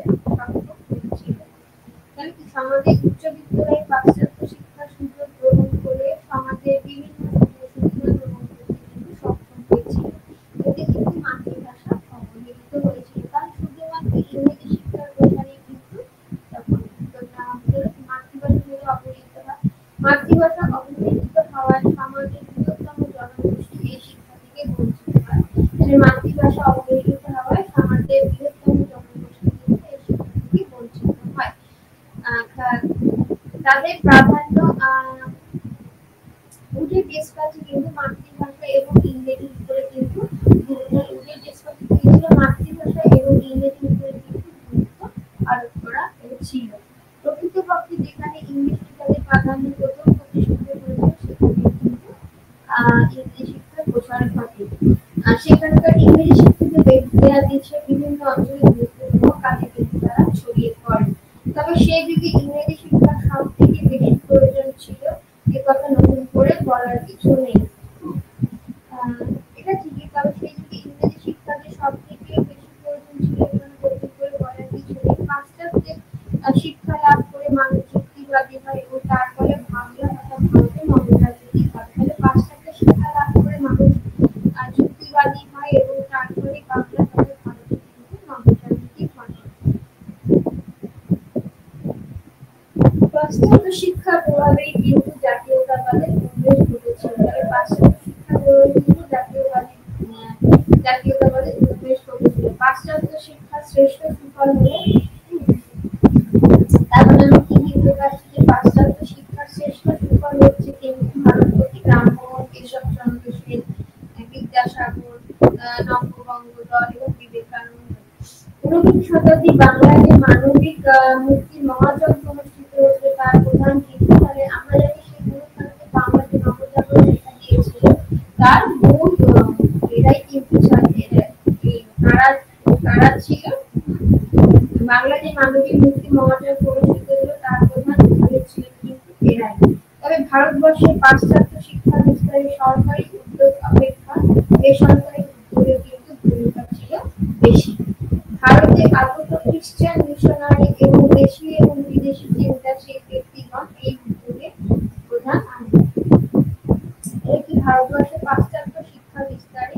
সক্ষম হয়েছিল। তাহলে কি সমাজে উচ্চ বিদ্যালয় পাশ্চাত্য শিক্ষার সুযোগ গ্রহণ করে সমাজে বিভিন্ন সুযোগ সুবিধা গ্রহণ করতে কিন্তু সক্ষম হয়েছিল। এতে কিন্তু মাতৃভাষা অবহেলিত হয়েছিল, কারণ শুধুমাত্র ইংরেজি শিক্ষার প্রসারে কিন্তু তখন মাতৃভাষা অবহেলিত হয়। মাতৃভাষা অবহেলিত হওয়ায় সমাজের বৃহত্তম জনগোষ্ঠী এই শিক্ষা থেকে বঞ্চিত হয়। মাতৃভাষা অবহেলিত হওয়ায় সমাজের বৃহত্তম জনগোষ্ঠী কিন্তু এই শিক্ষা থেকে বঞ্চিত হয়। তাদের প্রাধান্য উঠে ডিসপ্যাচে কিন্তু মাতৃভাষা এবং ইংরেজির উপরে কিন্তু উঠে ডিসপ্যাচে ছিল মাতৃভাষা এবং ইংরেজির উপরে কিন্তু গুরুত্ব আরোপ করা হয়েছিল। প্রকৃতপক্ষে যেখানে ইংরেজি তাদের প্রাধান্য প্রথম প্রতিষ্ঠিত হয়েছিল সেখানে কিন্তু ইংরেজি শিক্ষার প্রসার ঘটে। সেখানকার ইংরেজি শিক্ষিত ব্যক্তিরা দেশের বিভিন্ন অঞ্চলে গুরুত্বপূর্ণ কাজে কিন্তু তারা ছড়িয়ে পড়ে। তবে সে যুগে ইংরেজি শিক্ষার সব থেকে বেশি প্রয়োজন ছিল একথা নতুন করে বলার কিছু নেই। এটা ঠিকই, তবে সেই যুগে ইংরেজি শিক্ষা যে সব থেকে বেশি প্রয়োজন ছিল এখানে নতুন করে বলার কিছু নেই। পাশ্চাত্যে শিক্ষা লাভ করে মানুষ যুক্তিবাদী হয় এবং তার ফলে বাংলা ভাষা ভারতে মমতাজী হয়। তাহলে পাশ্চাত্যে শিক্ষা লাভ করে মানুষ রয়েছে কিন্তু ভারতপতি ব্রাহ্মণ, কেশবচন্দ্র সেন, বিদ্যাসাগর, নববঙ্গদল এবং বিবেকানন্দ। ঊনবিংশ শতাব্দী বাংলায় যে মানবিক মুক্তির মহাযজ্ঞ অনুষ্ঠিত হয়েছে তার প্রধান কিন্তু তাহলে আমরা জানি সেই গুরুস্থানকে বাংলা যে নবজাগরণ দেখা দিয়েছিল তার মূল এরাই কিন্তু তারা তারা ছিল বাংলা যে মানবিক মুক্তি মহাযজ্ঞ অনুষ্ঠিত হলো তার প্রধান ছিল কিন্তু এরাই। তবে ভারতবর্ষে পাশ্চাত্য শিক্ষা বিস্তারে সরকারি উদ্যোগ অপেক্ষা বেসরকারি উদ্যোগের কিন্তু ভূমিকা ছিল বেশি। ভারতে আগত খ্রিস্টান মিশনারি এবং দেশি এবং বিদেশি চিন্তাশীল ব্যক্তিগণ এই উদ্যোগে প্রধান এটি ভারতবর্ষে পাশ্চাত্য শিক্ষা বিস্তারে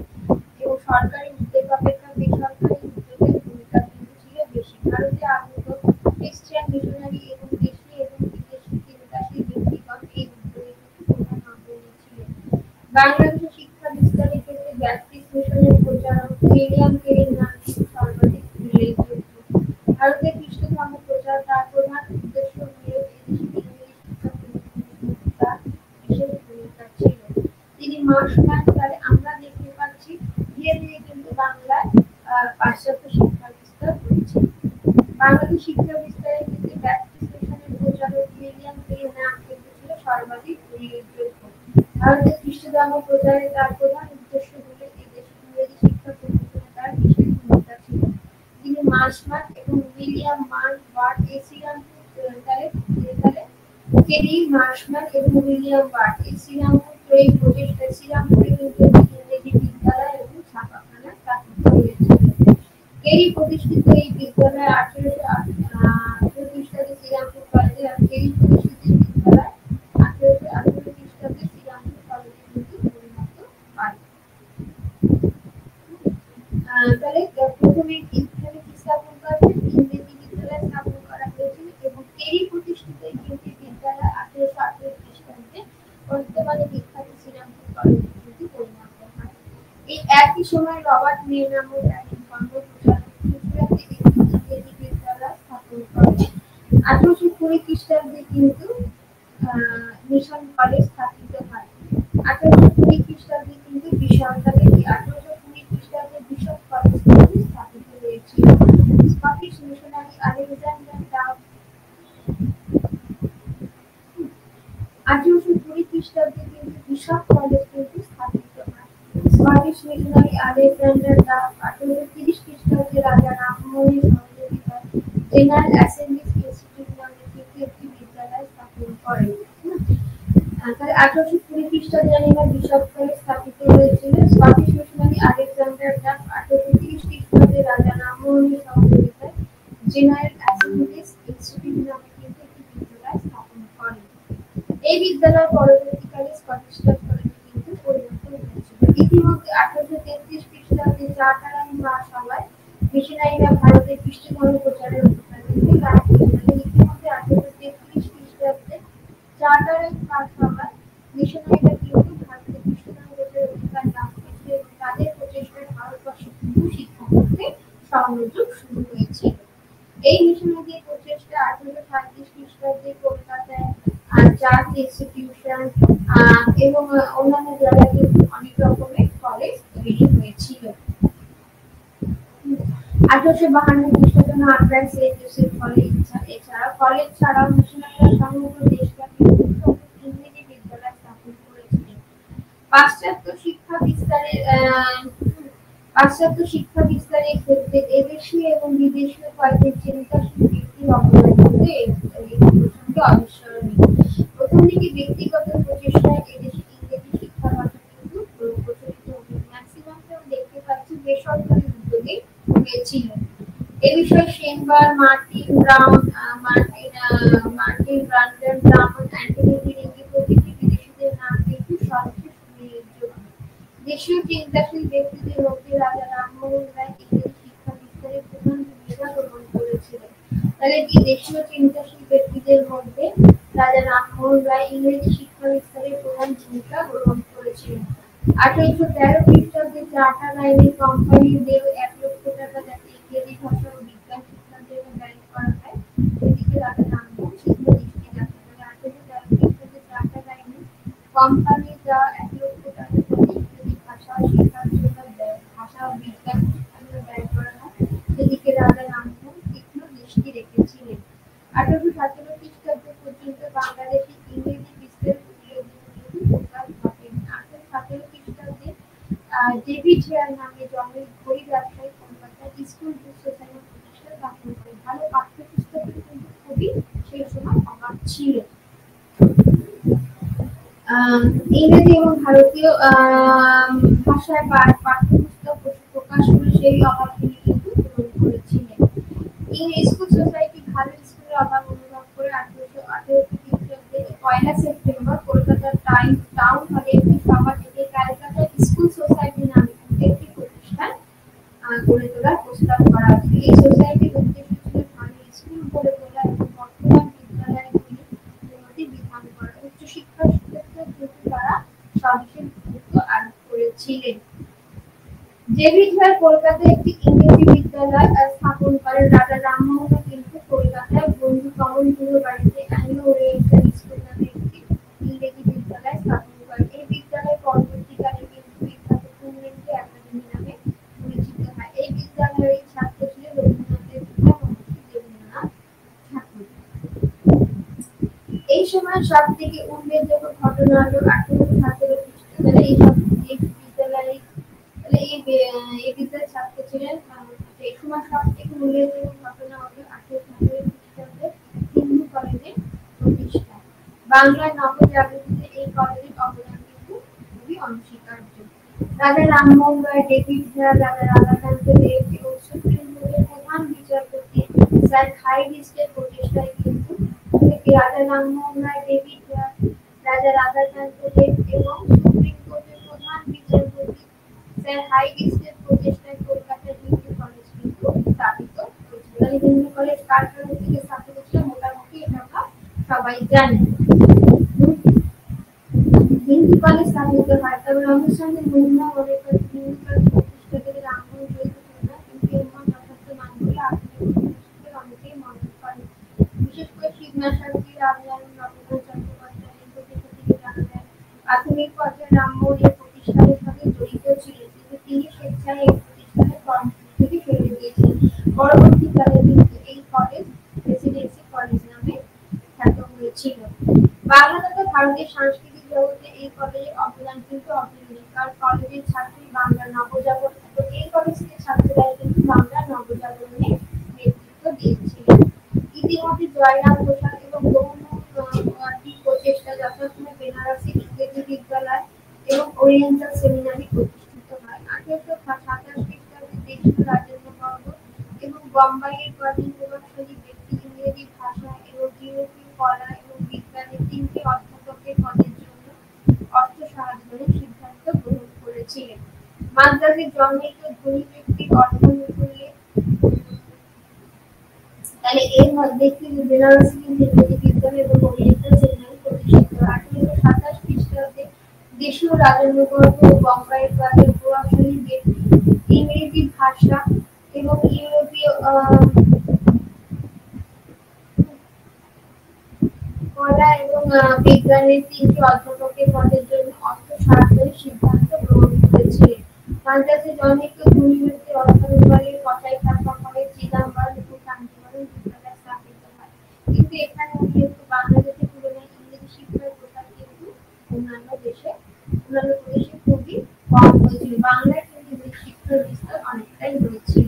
এবং সরকারি উদ্যোগ অপেক্ষা বেসরকারি উদ্যোগের ভূমিকা কিন্তু ছিল বেশি। ভারতে আগত খ্রিস্টান মিশনারি এবং দেশি এবং বিদেশি চিন্তাশীল ব্যক্তিগণ এই উদ্যোগে কিন্তু প্রধান অগ্রণী ছিলেন। বাংলাদেশে শিক্ষা বিস্তারের ক্ষেত্রে ব্যাপটিস্ট মিশনের প্রচারক উইলিয়াম কেরির নাম কিন্তু সর্বাধিক উল্লেখযোগ্য। ভারতে খ্রিস্ট ধর্ম প্রচার তার প্রধান উদ্দেশ্য হলেও এদেশে ইংরেজি শিক্ষা তার বিশেষ ভূমিকা ছিল। তিনি মার্শম্যান তাহলে আমরা দেখতে পাচ্ছি ধীরে ধীরে কিন্তু বাংলায় পাশ্চাত্য শিক্ষা বিস্তার হয়েছে। বাংলাদেশ শিক্ষা বিস্তারের ক্ষেত্রে ব্যাপটিস্ট মিশনের প্রচারক উইলিয়াম কেরির নাম কিন্তু ছিল সর্বাধিক উল্লেখযোগ্য। ভারতে খ্রিস্ট ধর্ম প্রচারে তার প্রধান উদ্দেশ্য হলে এদেশে ইংরেজি শিক্ষা প্রতিষ্ঠানে তার বিশেষ ভূমিকা ছিল। তিনি মার্শম্যান এবং উইলিয়াম মার্শ ওয়ার্ড এই কেরি, মার্শম্যান এবং উইলিয়াম ওয়ার্ড এই শ্রীরামপুর ত্রয়ী প্রচেষ্টা শ্রীরামপুরে কিন্তু ইংরেজি বিদ্যালয় এবং ছাপাখানা স্থাপিত হয়েছিল। কেরি প্রতিষ্ঠিত এই বিদ্যালয় 1818 খ্রিস্টাব্দে শ্রীরামপুর কলেজে আর কেরি প্রতিষ্ঠিত বিদ্যালয় 1818 খ্রিস্টাব্দে শ্রীরামপুর কলেজে কিন্তু পরিণত হয়। তাহলে প্রথমে এখানে কি স্থাপন করা হয়েছে? ইংরেজি বিদ্যালয় স্থাপন করা হয়েছিল এবং কেরি প্রতিষ্ঠিত ইংরেজি বিদ্যালয় 1818 খ্রিস্টাব্দে বর্তমানে বিখ্যাত শ্রীরামপুর কলেজে কিন্তু পরিণত হয়। এই একই সময় রবার্ট মে নামক একজন ধর্মপ্রচারক গুজরাটে একটি ইংরেজি বিদ্যালয় স্থাপন করেন। 1820 খ্রিস্টাব্দে কিন্তু মিশন কলেজ স্থাপিত হয়। 1820 খ্রিস্টাব্দে কিন্তু 1820 খ্রিস্টাব্দে বিশপ কলেজ কিন্তু স্থাপিত হয়েছিল। স্কটিশ মিশনারি আলেকজান্ডার ডাফ 1820 খ্রিস্টাব্দে কিন্তু বিশপ কলেজ কিন্তু স্থাপিত হয়। স্কটিশ মিশনারি আলেকজান্ডার ডাফ 1830 খ্রিস্টাব্দে রাজা রামমোহনের সহযোগিতায় জেনারেল অ্যাসেম্বলিজ ইনস্টিটিউট নামে কিন্তু একটি বিদ্যালয় স্থাপন করেন। তাহলে 1820 খ্রিস্টাব্দে জানিনা বিশপ কলেজ স্থাপিত হয়েছিল। স্কটিশ মিশনারি আলেকজান্ডার ডাফ 1830 খ্রিস্টাব্দে রাজা রামমোহনের সহযোগিতায় জেনারেল অ্যাসেম্বলিজ ইনস্টিটিউট নামে কিন্তু একটি বিদ্যালয় স্থাপন করেন। এই বিদ্যালয় পরবর্তীকালে স্কটিশ চার্চ কলেজে কিন্তু পরিণত হয়েছিল। ইতিমধ্যে 1833 খ্রিস্টাব্দে চার্টার আইন পাস হওয়ায় মিশনারিরা ভারতে খ্রিস্ট ধর্ম প্রচারের অধিকার কিন্তু লাভ করেছিলেন। ইতিমধ্যে 1833 খ্রিস্টাব্দে চার্টার আইন পাস হওয়ায় মিশনারিরা কিন্তু ভারতে খ্রিস্ট ধর্ম প্রচারের অধিকার লাভ করেছিল এবং তাদের প্রচেষ্টায় ভারতবর্ষে কিন্তু শিক্ষা ক্ষেত্রে সংযোগ শুরু হয়েছিল। এই মিশনারিদের প্রচেষ্টা 1837 খ্রিস্টাব্দে কলকাতায় চার্চ ইনস্টিটিউশন এবং অন্যান্য জায়গায় কিন্তু অনেক রকমের কলেজ তৈরি হয়েছিল। 1852 খ্রিস্টাব্দে মাদ্রাজ সেন্ট জোসেফ কলেজ এছাড়া কলেজ ছাড়াও মিশনারিরা সমগ্র দেশব্যাপী ইংরেজি বিদ্যালয় স্থাপন করেছিলেন। পাশ্চাত্য শিক্ষা বিস্তারের ক্ষেত্রে এদেশীয় এবং বিদেশীয় কয়েকজন চিন্তাশীল ব্যক্তির অবদান কিন্তু এই প্রসঙ্গে অবিস্মরণীয়। প্রথম দিকে ব্যক্তিগত প্রচেষ্টায় এদেশে ইংরেজি শিক্ষা ভাষা কিন্তু প্রচলিত হতো। ম্যাক্সিমামটা দেখতে পাচ্ছি বেসরকারি উদ্যোগে হয়েছিল। এ বিষয়ে শেনবার, মার্টিন ব্রান্ডন, ব্রাউন, অ্যান্টনি ফিরিঙ্গি প্রভৃতি বিদেশিদের নাম কিন্তু সবচেয়ে উল্লেখযোগ্য। দেশীয় চিন্তাশীল ব্যক্তিদের মধ্যে রাজা রামমোহন রায় ইংরেজি শিক্ষা বিস্তারে প্রধান ভূমিকা গ্রহণ করেছিলেন। তাহলে কি দেশীয় চিন্তাশীল ব্যক্তিদের মধ্যে রাজা রামমোহন রায় ইংরেজি শিক্ষা বিস্তারে প্রধান ভূমিকা গ্রহণ করেছিলেন। 1813 খ্রিস্টাব্দে চার্টার আইনে কোম্পানি দেও 1 লক্ষ টাকা যাতে ইংরেজি ভাষা ও বিজ্ঞান শিক্ষার জন্য ব্যয় করা হয় সেদিকে রাজা রামমোহন তীব্র দৃষ্টি রাখেন। 1813 খ্রিস্টাব্দে চার্টার আইনে কোম্পানি যা 1 লক্ষ টাকা করে ইংরেজি ভাষা শেখার জন্য ভাষা ও বিজ্ঞান শিক্ষার ব্যয় করা হয়, সেদিকে রাজা রামমোহন তীক্ষ্ণ দৃষ্টি রেখেছিলেন। 1817 খ্রিস্টাব্দ পর্যন্ত বাংলাদেশে ইংরেজি বিস্তারের উল্লেখযোগ্য প্রকাশ ঘটেনি। 1817 খ্রিস্টাব্দে ডেভিড হেয়ার নামে জন্মের ঘড়ি ব্যবসায়ী কলকাতায় স্কুল বুক সোসাইটি প্রতিষ্ঠা স্থাপন করে। ভালো পাঠ্যপুস্তকের কিন্তু খুবই সেই সময় অভাব ছিল। ইংরেজি এবং ভারতীয় ভাষায় পাঠ্যপুস্তক প্রকাশ করে সেই অভাব তিনি কিন্তু পূরণ করেছিলেন। স্কুল সোসাইটি ভালো স্কুলের অভাব অনুভব করে 1818 খ্রিস্টাব্দে 1 সেপ্টেম্বর কলকাতার টাউন হলে একটি সভা থেকে ক্যালকাটা স্কুল সোসাইটি নামে একটি প্রতিষ্ঠান গড়ে তোলার প্রস্তাব করা হয়েছিল। এই সোসাইটির উদ্দেশ্য ছিল ভালো স্কুল গড়ে তোলা এবং বর্তমান বিদ্যালয়গুলির উন্নতি বিধান করা। উচ্চশিক্ষার ক্ষেত্রে কিন্তু তারা সবিশেষ গুরুত্ব আরোপ করেছিলেন। ডেভিড হেয়ার কলকাতায় একটি ইংরেজি বিদ্যালয় স্থাপন করেন। রাজা রামমোহন কিন্তু কলকাতায় বন্ধু কমলগুলো বাড়িতে অ্যাংলো ওরিয়েন্টাল স্কুল নামে একটি ইংরেজি বিদ্যালয় স্থাপন করেন। এই বিদ্যালয় পরবর্তীকালে কিন্তু বিখ্যাত পূর্ণেন্দু একাডেমি নামে পরিচিত হয়। এই বিদ্যালয়ের ছাত্র ছিলেন রবীন্দ্রনাথের পিতা মহর্ষি দেবেন্দ্রনাথ ঠাকুর। এই সময় সব থেকে উল্লেখযোগ্য ঘটনা হলো 1817 খ্রিস্টাব্দে এই বিদ্যালয়ে এই বিদ্যালয়ের ছাত্র ছিলেন। এই সময় সব থেকে উল্লেখযোগ্য ঘটনা হলো 1817 খ্রিস্টাব্দে হিন্দু কলেজের প্রতিষ্ঠা। বাংলার নবজাগরণে এই কলেজের অবদান কিন্তু খুবই অনস্বীকার্য। রাজা রামমোহন রায়, ডেভিড হেয়ার, রাজা রাধাকান্ত দেব এবং সুপ্রিম কোর্টের প্রধান বিচারপতি স্যার হাইডিস্টের প্রচেষ্টায় কিন্তু রাজা রামমোহন রায়, ডেভিড হেয়ার, রাজা রাধাকান্ত দেব এবং সুপ্রিম কোর্টের প্রধান বিচারপতি স্যার হাইডিস্টের প্রচেষ্টায় কলকাতার হিন্দু কলেজ কিন্তু স্থাপিত হয়েছিল। হিন্দু কলেজ কার কারণে থেকে স্থাপিত ছিল মোটামুটি এটা সবাই জানেন। হিন্দু কলেজ স্থাপিত হয়, তবে রমেশ চন্দ্র মুর্মু মনে করেন হিন্দু কলেজ প্রতিষ্ঠা থেকে রামমোহন জড়িত ছিল না, কিন্তু এর যথার্থ নাম বলে আধুনিক অনেকেই মনে করেন। বিশেষ করে শিবনাশান্তি, রামলাল, রবীন্দ্রনাথ চট্টোপাধ্যায় এই প্রতিষ্ঠা থেকে জানা যায়। প্রাথমিক পর্যায়ে রামমোহন এই প্রতিষ্ঠানের সাথে জড়িত ছিলেন, কিন্তু তিনি স্বেচ্ছায় এই প্রতিষ্ঠানের কর্মসূচি থেকে সরে গিয়েছিলেন। পরবর্তীকালে কিন্তু এই কলেজ প্রেসিডেন্সি কলেজ নামে খ্যাত হয়েছিল। বাংলা তথা ভারতের সাংস্কৃতিক জগতে এই কলেজের অবদান কিন্তু অপরিসীম, কারণ কলেজের ছাত্রী বাংলা নবজাগরণ এবং এই কলেজের ছাত্রীরাই কিন্তু বাংলা নবজাগরণে নেতৃত্ব দিয়েছিলেন। ইতিমধ্যে জয়রাম প্রসাদ এবং গৌরমোহন প্রচেষ্টা যথাসময়ে বেনারসি ইংরেজি বিদ্যালয় এবং ওরিয়েন্টাল সেমিনারি প্রতিষ্ঠিত হয়। 1827 খ্রিস্টাব্দে দেশীয় রাজেন্দ্রবর্গ এবং বোম্বাইয়ের কয়েকজন প্রভাবশালী ব্যক্তি ইংরেজি ভাষা এবং ইউরোপীয় কলা এবং বিজ্ঞানের 3টি অধ্যাপকের পদের জন্য অর্থ সাহায্যের সিদ্ধান্ত গ্রহণ করেছিলেন। মাদ্রাজে জন্মিত ধনী ব্যক্তির অর্থানুকূল্যে তাহলে এর মধ্যে কিন্তু বেনারসি ইংরেজি বিদ্যালয় এবং ওরিয়েন্টাল সেমিনারি প্রতিষ্ঠিত হয়। 1827 খ্রিস্টাব্দে দেশীয় রাজেন্দ্রবর্গ ও বোম্বাইয়ের কয়েকজন প্রভাবশালী ব্যক্তি ইংরেজি ভাষা এবং ইউরোপীয় কলা এবং বিজ্ঞানের 3টি অধ্যাপকের পদের জন্য অর্থ সাহায্যের সিদ্ধান্ত গ্রহণ করেছিলেন। মাদ্রাজে জন্মিত ধনী ব্যক্তির অর্থানুকূল্যে কথায় থাকা হয় চিদাম্বরম এবং কাঞ্চীপুরম বিদ্যালয় স্থাপিত হয়। কিন্তু এখানে যেহেতু বাংলাদেশের তুলনায় ইংরেজি শিক্ষার প্রসার কিন্তু অন্যান্য প্রদেশে খুবই কম হয়েছিল। বাংলায় কিন্তু ইংরেজি শিক্ষার বিস্তার অনেকটাই হয়েছিল।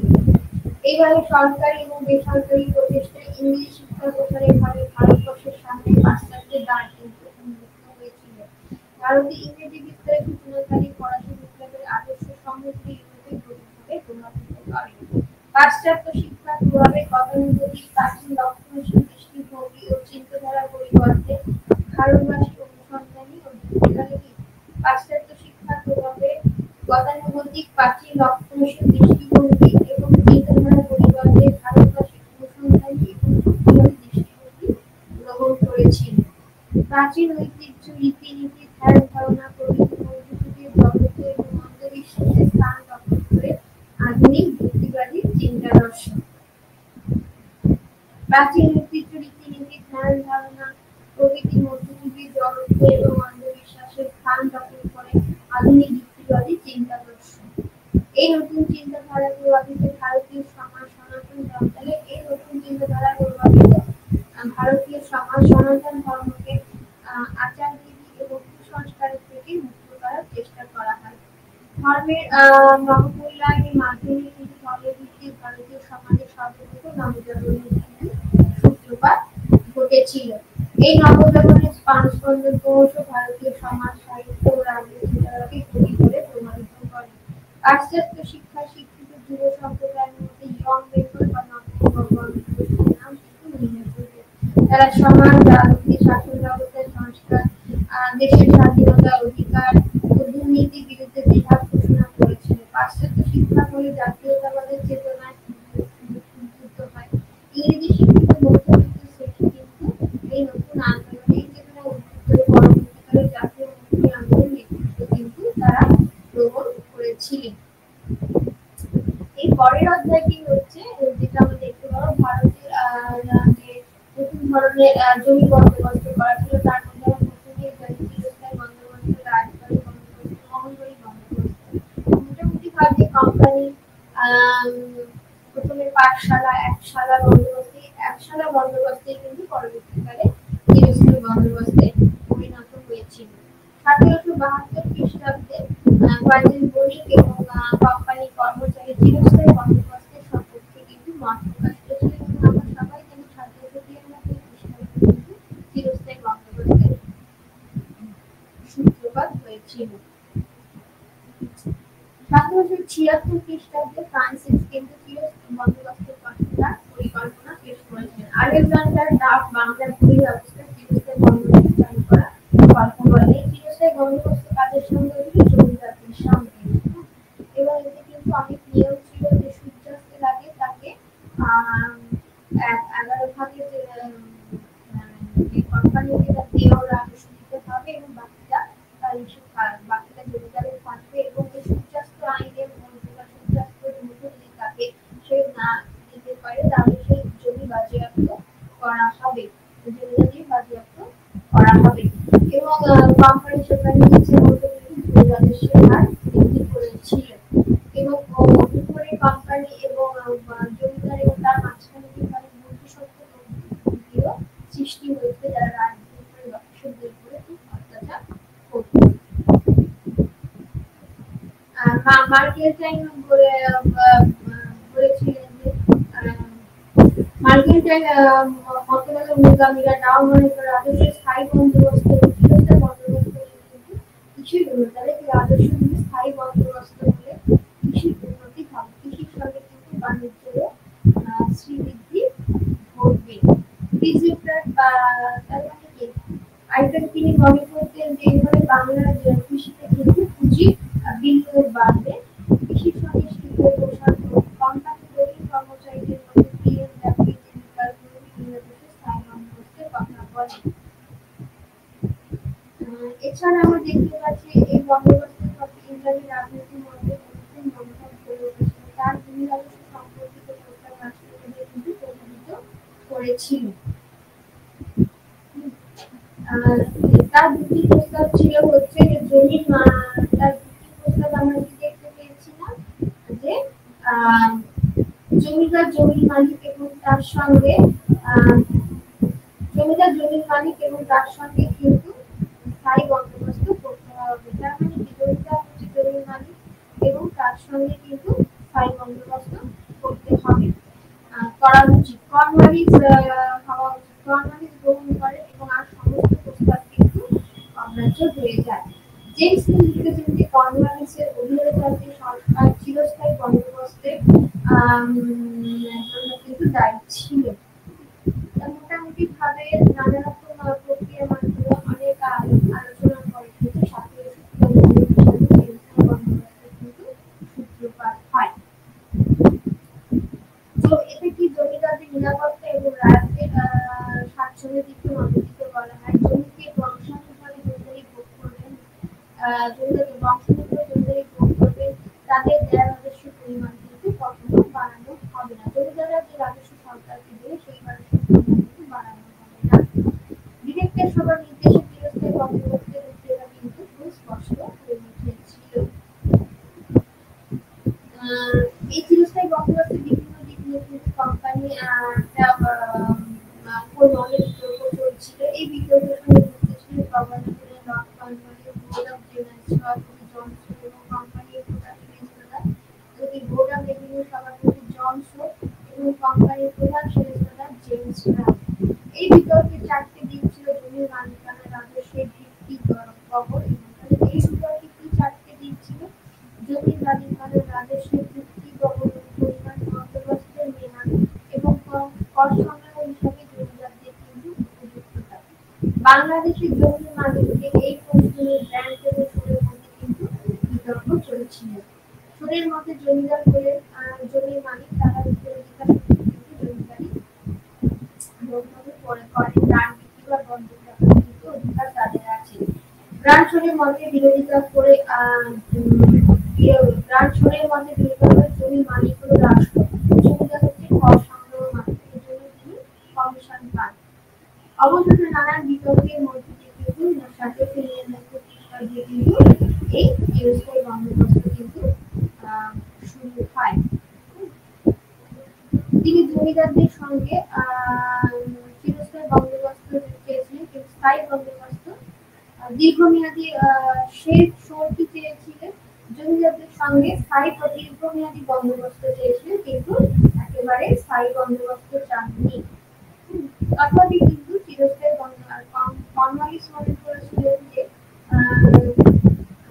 এইভাবে সরকারি এবং বেসরকারি প্রচেষ্টায় ইংরেজি শিক্ষার প্রসারের ফলে ভারতবর্ষের সামনে পাশ্চাত্যের দ্বার কিন্তু উন্মুক্ত হয়েছিল। ভারতে ইংরেজি বিস্তারের সূচনাকারী ফরাসি বিপ্লবের আদর্শ সমগ্র ইউরোপে গভীরভাবে প্রভাবিত করে। পাশ্চাত্য শিক্ষার প্রভাবে গতানুগতিক প্রাচীন লক্ষণশীল দৃষ্টিভঙ্গি ও চিন্তাধারা পরিবর্তে ভারতবাসী অনুসন্ধানী ও যুক্তিবাদী। পাশ্চাত্য শিক্ষার প্রভাবে গতানুগতিক প্রাচীন লক্ষণশীল দৃষ্টিভঙ্গি এবং চিন্তাধারা পরিবর্তে ভারতবাসী অনুসন্ধানী এবং যুক্তিবাদী দৃষ্টিভঙ্গি গ্রহণ করেছিল। প্রাচীন ঐতিহ্য, রীতিনীতি, ধ্যান ধারণা প্রভৃতি মধ্যযুগীয় জগত এবং অন্ধবিশ্বাসের স্থান দখল করে আধুনিক যুক্তিবাদী চিন্তাদর্শন। প্রাচীন ঐতিহ্য, রীতিনীতি, ধ্যান ধারণা প্রভৃতি মধ্যযুগীয় জগত এবং অন্ধবিশ্বাসের আধুনিক যুক্তিবাদী চিন্তাদর্শ। এই নতুন চিন্তাধারা প্রভাবিত ভারতীয় সমাজ সনাতন ধর্মকে এই নতুন চিন্তাধারা প্রভাবিত ভারতীয় সমাজ সনাতন ধর্মকে আচার-বিধি এবং কুসংস্কারের থেকে মুক্ত করার চেষ্টা করা হয়। ধর্মের নবমূল্যায়নের মাধ্যমে কিন্তু ধর্মভিত্তিক ভারতীয় সমাজের সর্বপ্রথম নবজাগরণের কিন্তু সূত্রপাত ঘটেছিল। এই নবজাগরণের প্রাণস্পন্দন ক্রমশ ভারতীয় সমাজ সাহিত্য ও রাজনীতি ধারাকে তৈরি করে প্রমাণিত করে। পাশ্চাত্য শিক্ষায় শিক্ষিত যুব সম্প্রদায়ের মধ্যে ইয়ং বেঙ্গল বা নববর্ণ নাম কিন্তু উল্লেখযোগ্য। তারা সমাজ, রাজনীতি, শাসন ব্যবস্থার সংস্কার, দেশের স্বাধীনতা, অধিকার ও দুর্নীতির বিরুদ্ধে জিহাদ ঘোষণা করেছিল। পাশ্চাত্য শিক্ষা হলে জাতীয়তাবাদের চেতনায় উদ্বুদ্ধ হয়। ইংরেজি শিক্ষিত মধ্যবিত্ত শ্রেণী কিন্তু এই নতুন আন্দোলনে এই চেতনায় উদ্বুদ্ধ হয়ে পরবর্তীকালে জাতীয় মুক্তি আন্দোলনের নেতৃত্ব কিন্তু তারা গ্রহণ করেছিলেন। এই পরের অধ্যায়টি হচ্ছে যেটা আমরা দেখতে পাবো ভারতের যে নতুন ধরনের জমি বন্দোবস্ত করা ছিল তার মধ্যে চিরস্থায়ী বন্দোবস্ত, রাজবাড়ী বন্দোবস্ত, মহলবাড়ি বন্দোবস্ত। মোটামুটি ভাবে কোম্পানি প্রথমে পাঠশালা, একশালা বন্দোবস্তে, একশালা বন্দোবস্তে কিন্তু পরবর্তীকালে চিরস্থায়ী বন্দোবস্তে পরিণত হয়েছিল। 1772 খ্রিস্টাব্দে কয়েকজন বণিক এবং কোম্পানি কর্মচারী চিরস্থায়ী বন্দোবস্তের সপক্ষে কিন্তু মত প্রকাশ করেছিলেন এবং আমরা সবাই জানি 1792 খ্রিস্টাব্দে কিন্তু চিরস্থায়ী বন্দোবস্তের সূত্রপাত হয়েছিল। 1776 খ্রিস্টাব্দে ফ্রান্সিস কিন্তু চিরস্থায়ী বন্দোবস্তের পক্ষে তার পরিকল্পনা পেশ করেছিলেন। আলেকজান্ডার ডাফ বাংলার ভূমি ব্যবস্থায় চিরস্থায়ী বন্দোবস্ত চালু করার গল্প বলেন। এই চিরস্থায়ী বন্দোবস্ত কাদের সঙ্গে হয়েছিল? জমিদারদের সঙ্গে। এবং এতে কিন্তু অনেক নিয়ম ছিল যে সূর্যাস্তের আগে তাকে 11 ভাগের যে কোম্পানিকে তার দেওয়া রাজস্ব দিতে হবে এবং বাকিটা বাকিটা জমিদারের থাকবে এবং এই সূর্যাস্ত আইনের মধ্যে বা সূর্যাস্তের মধ্যে যদি তাকে সে না দিতে পারে তাহলে সেই জমি বাজেয়াপ্ত করা হবে, জমিদারি বাজেয়াপ্ত করা হবে। এবং কোম্পানি সেখানে ইচ্ছে মতো কিন্তু রাজস্বের হার বৃদ্ধি করেছিল এবং উপরে কোম্পানি এবং জমিদার এবং তার মাঝখানে কিন্তু অনেক বুদ্ধিসত্ত্ব সৃষ্টি হয়েছে যারা রাজনীতি করে দর্শকদের উপরে খুব অত্যাচার করত। মার্কেন্টাইন বলেছিলেন যে মার্কেন্টাইন মতবাদের অনুগামীরা নাও মনে করে রাজস্বের স্থায়ী বন্দোবস্ত এবং চিরস্থায়ী বন্দোবস্ত কিন্তু কিছুই হলো তাদের রাজস্ব কিন্তু স্থায়ী বন্দোবস্ত হলে কৃষির উন্নতি হবে, কৃষির সঙ্গে কিন্তু বাণিজ্যেরও শ্রীবৃদ্ধি ঘটবে। তার মানে কি আরেকটা তিনি মনে করতেন যে এভাবে বাংলার কৃষিতে কিন্তু পুঁজি বিনিয়োগ বাড়বে, কৃষির সঙ্গে শিল্পের প্রসার কোম্পানি দলীয় কর্মচারীদের মধ্যে পিএম জাতীয় জীবিকার বিভিন্ন দেশে স্থায়ী বন্দোবস্তের কথা বলেন। এছাড়া আমরা দেখতে পাচ্ছি এই বন্দোবস্তের সাথে ইংরেজি রাজনীতির মধ্যে নতুন মনোভাব গড়ে উঠেছিল। তার ভূমি রাজস্ব সম্পর্কিত প্রস্তাব রাষ্ট্রপতিকে কিন্তু প্রভাবিত করেছিল। তার দুটি প্রস্তাব ছিল হচ্ছে যে তার দুটি প্রস্তাব আমরা কি দেখতে পেয়েছিলাম যে জমিদার জমির মালিক এবং তার সঙ্গে কিন্তু স্থায়ী বন্দোবস্ত করতে হবে। তার মানে কি জমিদার হচ্ছে জমির মালিক এবং তার সঙ্গে কিন্তু স্থায়ী বন্দোবস্ত করতে হবে, করা উচিত। কর্নওয়ালিস হওয়া উচিত, কর্নওয়ালিস গ্রহণ করে এবং আর সমস্ত প্রস্তাব কিন্তু অগ্রাহ্য হয়ে যায়। জেমস মিল লিখেছেন যে কর্নওয়ালিসের অধীনতাতে সরকার চিরস্থায়ী বন্দোবস্তের জন্য কিন্তু দায়ী ছিল। মোটামুটি ভাবে নানা রকম প্রক্রিয়ার মাধ্যমে অনেক আলোচনার পরে কিন্তু 1772 বন্দোবস্তের কিন্তু সূত্রপাত হয়। তো এতে কি জমিদারদের নিরাপত্তা এবং রাজ্যের স্বাচ্ছন্দ্যের দিকে নজর দিতে বলা হয়। জমিকে বংশানুসারে জমিদারি ভোগ করবেন, জমিদারি ভোগ করবেন, তাদের দেয়া রাজস্বের পরিমাণ কিন্তু কখনো বাড়ানো হবে না। জমিদাররা যে রাজস্ব সরকারকে দেবে সেই রাজস্বের পরিমাণ কিন্তু বাড়ানো হবে না। ডিরেক্টর সভার নির্দেশে চিরস্থায়ী বন্দোবস্তের রূপরেখা কিন্তু খুব স্পষ্ট হয়ে উঠেছিল। সভাপতি জনসন এবং কোম্পানির প্রধান সেরেস্তাদার যদি বোর্ড অফ রেভিনিউ সভাপতি জনসন এবং কোম্পানির প্রধান সেরেস্তাদার জেমস ব্রাউন। এই বিতর্কে চারটি দিক ছিল: জমির মালিকানা, রাজস্বের ভিত্তি, কবর এবং এই বিতর্কে কি চারটি দিক ছিল? জমির মালিকানা, রাজস্বের ভিত্তি, কবর, পরিমাণ, বন্দোবস্তের মেয়াদ এবং কর সংগ্রহ হিসাবে জমিদারদের কিন্তু উপযুক্ততা। বাংলাদেশের জমির মালিকদের এই প্রশ্নের ব্যাংক এবং সুদের মধ্যে কিন্তু বিতর্ক চলছিল। সুদের মধ্যে জমিদার হলেন জমির মালিক, তারা উত্তরাধিকার সূত্রে কিন্তু জমিদারি করেন, দান বিক্রি বা বন্ধক রাখার কিন্তু অধিকার তাদের আছে। গ্রান্টসনের মতে বিরোধিতা করে জমির মালিক হলো রাষ্ট্র, জমিদার হচ্ছে কর সংগ্রহ মালিক, এর জন্য তিনি কমিশন পান। অবশেষে নানান বিতর্কের মধ্যে দিয়ে কিন্তু সাথে ফিরিয়ে দিয়ে কিন্তু এই চিরস্থায়ী বন্দোবস্ত কিন্তু শুরু হয়। তিনি জমিদারদের সঙ্গে চিরস্থায়ী বন্দোবস্ত চেয়েছিলেন, কিন্তু স্থায়ী বন্দোবস্ত দীর্ঘমেয়াদী শেখ সৌদি চেয়েছিলেন, জমিদারদের সঙ্গে স্থায়ী দীর্ঘমেয়াদী বন্দোবস্ত চেয়েছিলেন, কিন্তু একেবারে স্থায়ী বন্দোবস্ত চাননি। তথাপি কিন্তু চিরস্থায়ী কর্নওয়ালিস মনে করেছিলেন যে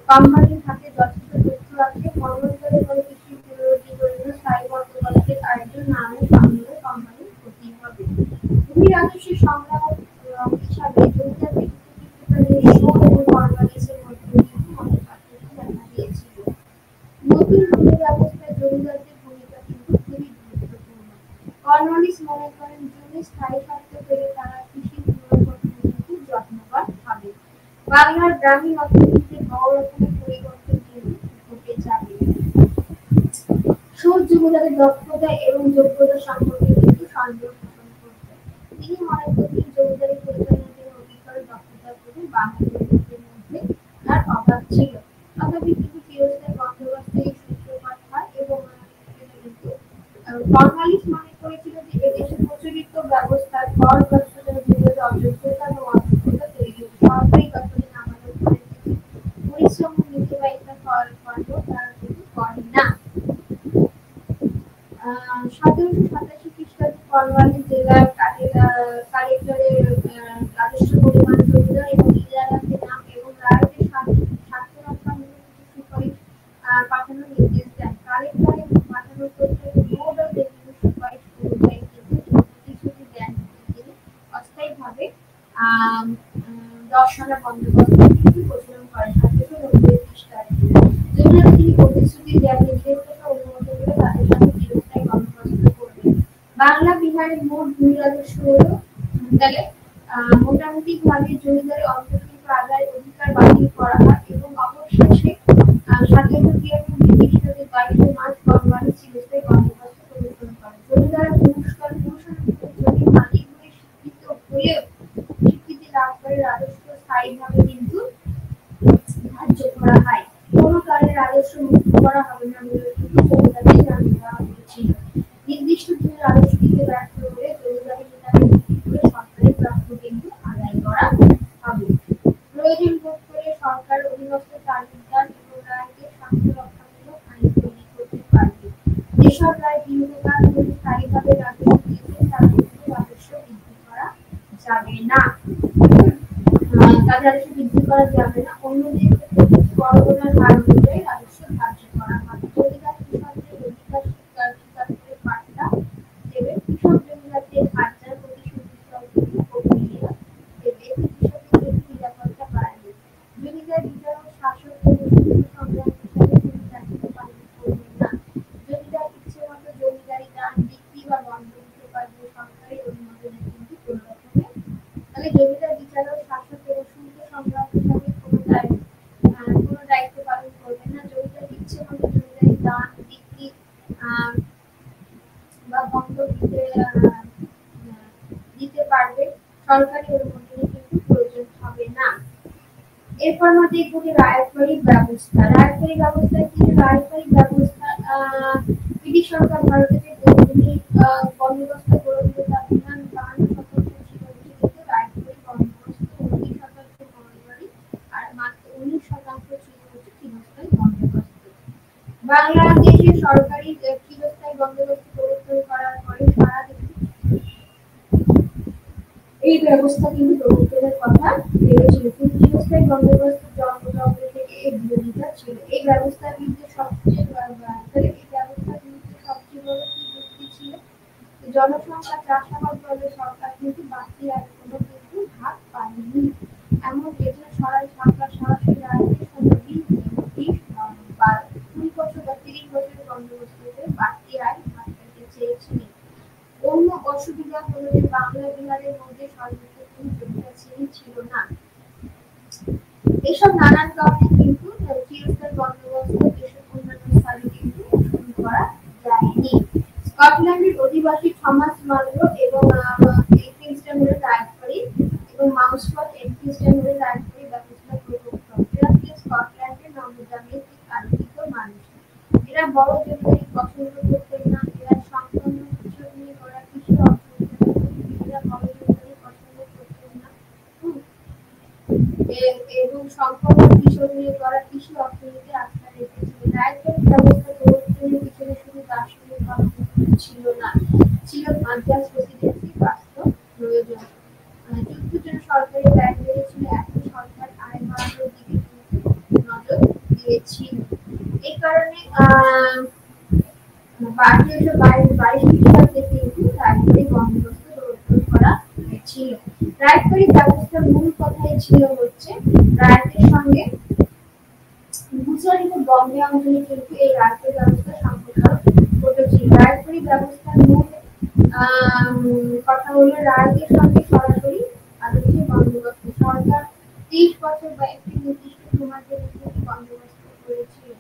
কোম্পানির হাতে যথেষ্ট তথ্য আছে, মর্মন্তরে করে কৃষি পুনরুজ্জীবনের স্থায়ী বন্দোবস্তের আয়োজন না হলে সংগ্রহে কোম্পানির ক্ষতি হবে। ভূমি রাজস্বের সংগ্রাম হিসাবে জমিদারদের কর্নওয়ালিসের মধ্যে কিন্তু মতপার্থক্য দেখা দিয়েছিল। নতুন ভূমি ব্যবস্থায় জমিদারদের ভূমিকা কিন্তু খুবই গুরুত্বপূর্ণ। কর্নওয়ালিস মনে করেন জমি স্থায়ী থাকতে পেরে তারা কৃষি পুনর্গঠনে কিন্তু যত্নবান হবে। বাংলার গ্রামীণ অর্থনীতিতে বড় রকমের পরিবর্তন কিন্তু ঘটে যাবে। সুদ জমিদারের দক্ষতা এবং যোগ্যতা সম্পর্কে কিন্তু সন্দেহ পোষণ করতেন। তিনি মনে করতেন জমিদারি পরিচালনার জন্য অধিকার দক্ষতার প্রতি বাঙালিদের মধ্যে তার অভাব ছিল। তথাপি কিন্তু চিরস্থায়ী বন্দোবস্তে এই সূত্রপাত হয় এবং কিন্তু কর্নওয়ালিস মনে করেছিল যে এদেশে প্রচলিত ব্যবস্থার কর ব্যবস্থার বিরুদ্ধে অযোগ্যতা এবং অযোগ্যতা তৈরি হয়েছে। সরকারি দপ্তরে নামানোর পরে পরিশ্রম নীতিবাহিতা ফলপ্রদ তারা কিন্তু করে না। 1787 খ্রিস্টাব্দে কর্নওয়ালিস জেলার কালেক্টরের রাজস্ব পরিমাণ, জমিদার এবং ইজারাদের নাম এবং রায়তের স্বার্থ রক্ষামূলক কিছু সুপারিশ পাঠানোর নির্দেশ দেন। কালেক্টরের পাঠানো তথ্য বোর্ড অফ রেভিনিউ সুপারিশ অনুযায়ী কিন্তু প্রতিশ্রুতি দেন তিনি অস্থায়ীভাবে 10 আনা বন্দোবস্ত কিন্তু প্রচলন করেন 1790 খ্রিস্টাব্দে। জমিদার তিনি প্রতিশ্রুতি দেন নির্দেশনা অনুমোদন করে তাদের সাথে চিরস্থায়ী বন্দোবস্ত করবেন। বাংলা বিহারের মোট ভূমি রাজস্ব হলো তাহলে মোটামুটি ভাবে জমিদারের অন্তর্কিত আদায় অধিকার বাতিল করা হয় এবং অবশেষে 1793 খ্রিস্টাব্দে 22 মার্চ কর্নওয়ালিস চিরস্থায়ী বন্দোবস্ত প্রবর্তন করেন। জমিদার জমির মালিক বলে স্বীকৃত হলেও স্বীকৃতি লাভ করে রাজস্ব স্থায়ীভাবে কিন্তু ধার্য করা হয়। কোনো কালে রাজস্ব মুক্ত করা হবে না বলে কিন্তু জমিদারদের জানিয়ে দেওয়া হয়েছিল। নির্দিষ্ট দিনে রাজস্ব দিতে ব্যর্থ হলে জমিদারি নেতাকে মুক্তি করে সরকারি প্রাপ্য কিন্তু আদায় করা হবে। প্রয়োজন বোধ করে সরকার অধীনস্থ তালুকদার এবং রায়কে স্বার্থ রক্ষামূলক আইন তৈরি করতে পারবে। যেসব রায় দীর্ঘকাল ধরে স্থায়ীভাবে রাজস্ব দিয়েছেন তাদের কিন্তু রাজস্ব বৃদ্ধি করা যাবে না। তাদের রাজস্ব বৃদ্ধি করা যাবে না। অন্যদের ক্ষেত্রে করোনার হার অনুযায়ী রাজস্ব ধার্য করা হবে। জমিদার কৃষকদের অধিকার স্বীকার করে পাট্টা দেবে। কৃষক জমিদারদের খাজনা প্রতিশ্রুতি প্রক্রিয়া দেবে। এতে কৃষকের জন্য নিরাপত্তা বাড়বে। জমিদার বিচারক শাসক এবং সুস্থ সংগ্রাম হিসাবে তিনি দায়িত্ব পালন করবেন না। জমিদার ইচ্ছে মতো জমিদারি দান বিক্রি বা বন্ধ দিতে পারবে সরকারি অনুমোদনে কিন্তু কোনো রকমে। তাহলে জমিদার বিচারক শাসক এবং সুস্থ সংগ্রাম হিসাবে কোনো দায়িত্ব পালন করবেন না। জমিদার ইচ্ছে মতো জমিদারি দান বিক্রি বা বন্ধ দিতে পারবে সরকারি অনুমোদনে কিন্তু প্রয়োজন হবে না। এরপর আমরা দেখবো যে রায়তবাড়ির ব্যবস্থা। রায়তবাড়ির ব্যবস্থায় কি? রায়তবাড়ির ব্যবস্থা ব্রিটিশ সরকার ভারতে যে ভূমি বন্দোবস্ত করে দিল তার বিধান 52% ছিল কিন্তু রায়তবাড়ির বন্দোবস্ত 19% মহানগরী আর মাত্র 19% ছিল বাংলাদেশের সরকারি চিরস্থায়ী বন্দোবস্ত প্রবর্তন করার পরে সারা দেশে এই ব্যবস্থা কিন্তু প্রবর্তনের কথা ভেবেছিল, কিন্তু চিরস্থায়ী বন্দোবস্তের জন্মলগ্ন থেকে এই বিরোধিতা ছিল। এই ব্যবস্থার বিরুদ্ধে সবচেয়ে বড় কি যুক্তি ছিল? জনসংখ্যা চাষাবাদ বলে সরকার কিন্তু বাড়তি আর কোনো কিন্তু ভাগ পায়নি। এমন এজন্য সরকার সরাসরি রাজ্যের সঙ্গে 20 বছর বা 30 বছরের বন্দোবস্তে বাড়তি আয় ভাগ পেতে চেয়েছিলেন। অন্য অসুবিধা হলো যে বাংলা বিহারের মধ্যে সর্বোচ্চ কোনো জমিদার ছিল না। এসব নানান কারণে কিন্তু চিরস্থায়ী বন্দোবস্ত দেশের অন্যান্য স্থানে কিন্তু শুরু করা যায়নি। স্কটল্যান্ডের অধিবাসী থমাস মানরো এবং কিংস্টনের রাজবাড়ি এবং মাউসফোর্ড কিংস্টনের রাজবাড়ি ব্যবস্থা প্রবর্তন। এরা ছিল স্কটল্যান্ডের নবজাগৃত আলোকিত মানুষ। এরা বড় জমিদারি পছন্দ করতেন না। এরা সম্পূর্ণ কৃষক নিয়ে করা কৃষি অর্থনীতি, এরা বড় জমিদারি পছন্দ করতেন না এবং সম্পূর্ণ কৃষক নিয়ে করা কৃষি অর্থনীতি আস্থা রেখেছিলেন। রাজবাড়ি ব্যবস্থা প্রবর্তনের পিছনে শুধু দার্শনিক ছিল না, ছিল মাদ্রাজ প্রেসিডেন্সি বাস্তব প্রয়োজন। যুদ্ধের জন্য সরকারি ব্যয় বেড়েছিল, এখন সরকার আয় বাড়ানোর দিকে নজর দিয়েছিল। এই কারণে 1822 খ্রিস্টাব্দে কিন্তু রাজবাড়ি বন্দোবস্ত প্রবর্তন করা হয়েছিল। রাজবাড়ি ব্যবস্থার মূল কথাই ছিল হচ্ছে রাজ্যের সঙ্গে গুজরাট এবং বম্বে অঞ্চলে কিন্তু এই রাজবাড়ি ব্যবস্থা সম্প্রসারণ ঘটেছিল। রাজবাড়ি ব্যবস্থার মূল কথা হলো রাজ্যের সঙ্গে সরাসরি আলোচ্য বন্দোবস্ত। সরকার 30 বছর বা একটি নির্দিষ্ট সময়ের জন্য বন্দোবস্ত করেছিল।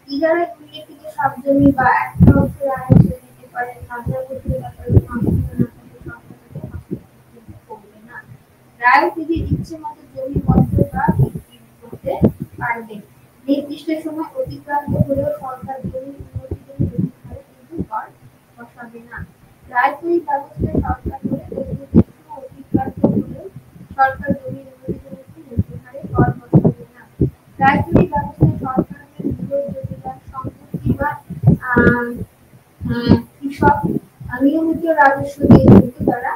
ইজারায় উল্লেখিত সব জমি বা একটা অংশের আয় দিতে পারে, হাজার বছরের ব্যাপারে করবে না। রায় তিনি ইচ্ছে মতো জমি বন্ধ বা বিক্রি করতে পারবেন। নির্দিষ্ট সময় অতিক্রান্ত হলেও সরকার জমি উন্নতির জন্য কিন্তু কর বসাবে না। রাজবাড়ি ব্যবস্থায় সরকার করে নির্দিষ্ট অতিক্রান্ত হলেও সরকার জমি উন্নতির জন্য নতুন হারে কর বসাবে না। রাজবাড়ি ব্যবস্থায় সরকারের জমিদার সম্পত্তি বা কৃষক নিয়মিত রাজস্ব দিয়ে কিন্তু তারা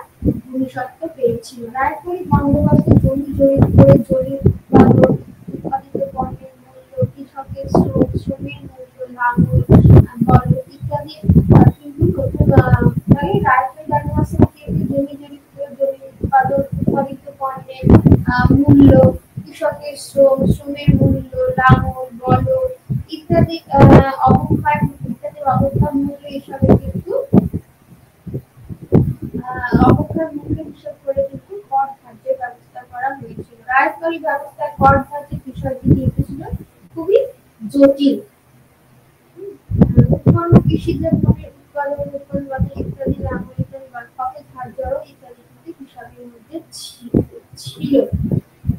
ভূমিসত্ত্ব পেয়েছিল। রাজবাড়ি বন্দোবস্ত জমি জরিপ করে জরিপ বাদল উৎপাদিত পণ্যের মূল্য, কৃষকের শ্রমের মূল্য, লাঙ্গল বল ইত্যাদি কিন্তু নতুন রাজবাড়ি বন্দোবস্ত কিন্তু জমি জরিপ করে জমি উৎপাদন উৎপাদিত পণ্যের মূল্য, কৃষকের শ্রমের মূল্য, লাঙ্গল বল ইত্যাদি অবক্ষয় মূল্য হিসাবে কিন্তু অবক্ষয় মূল্য হিসাব করে কিন্তু কর ধার্যের ব্যবস্থা করা হয়েছিল। রাজবাড়ি ব্যবস্থায় কর ধার্যের বিষয়টি কিন্তু ছিল খুবই জটিল। কৃষিদের পণ্যের উৎপাদন ইত্যাদি লাঙ্গল ইত্যাদি খরচ ধার্য ইত্যাদি হিসাবের মধ্যে ছিল।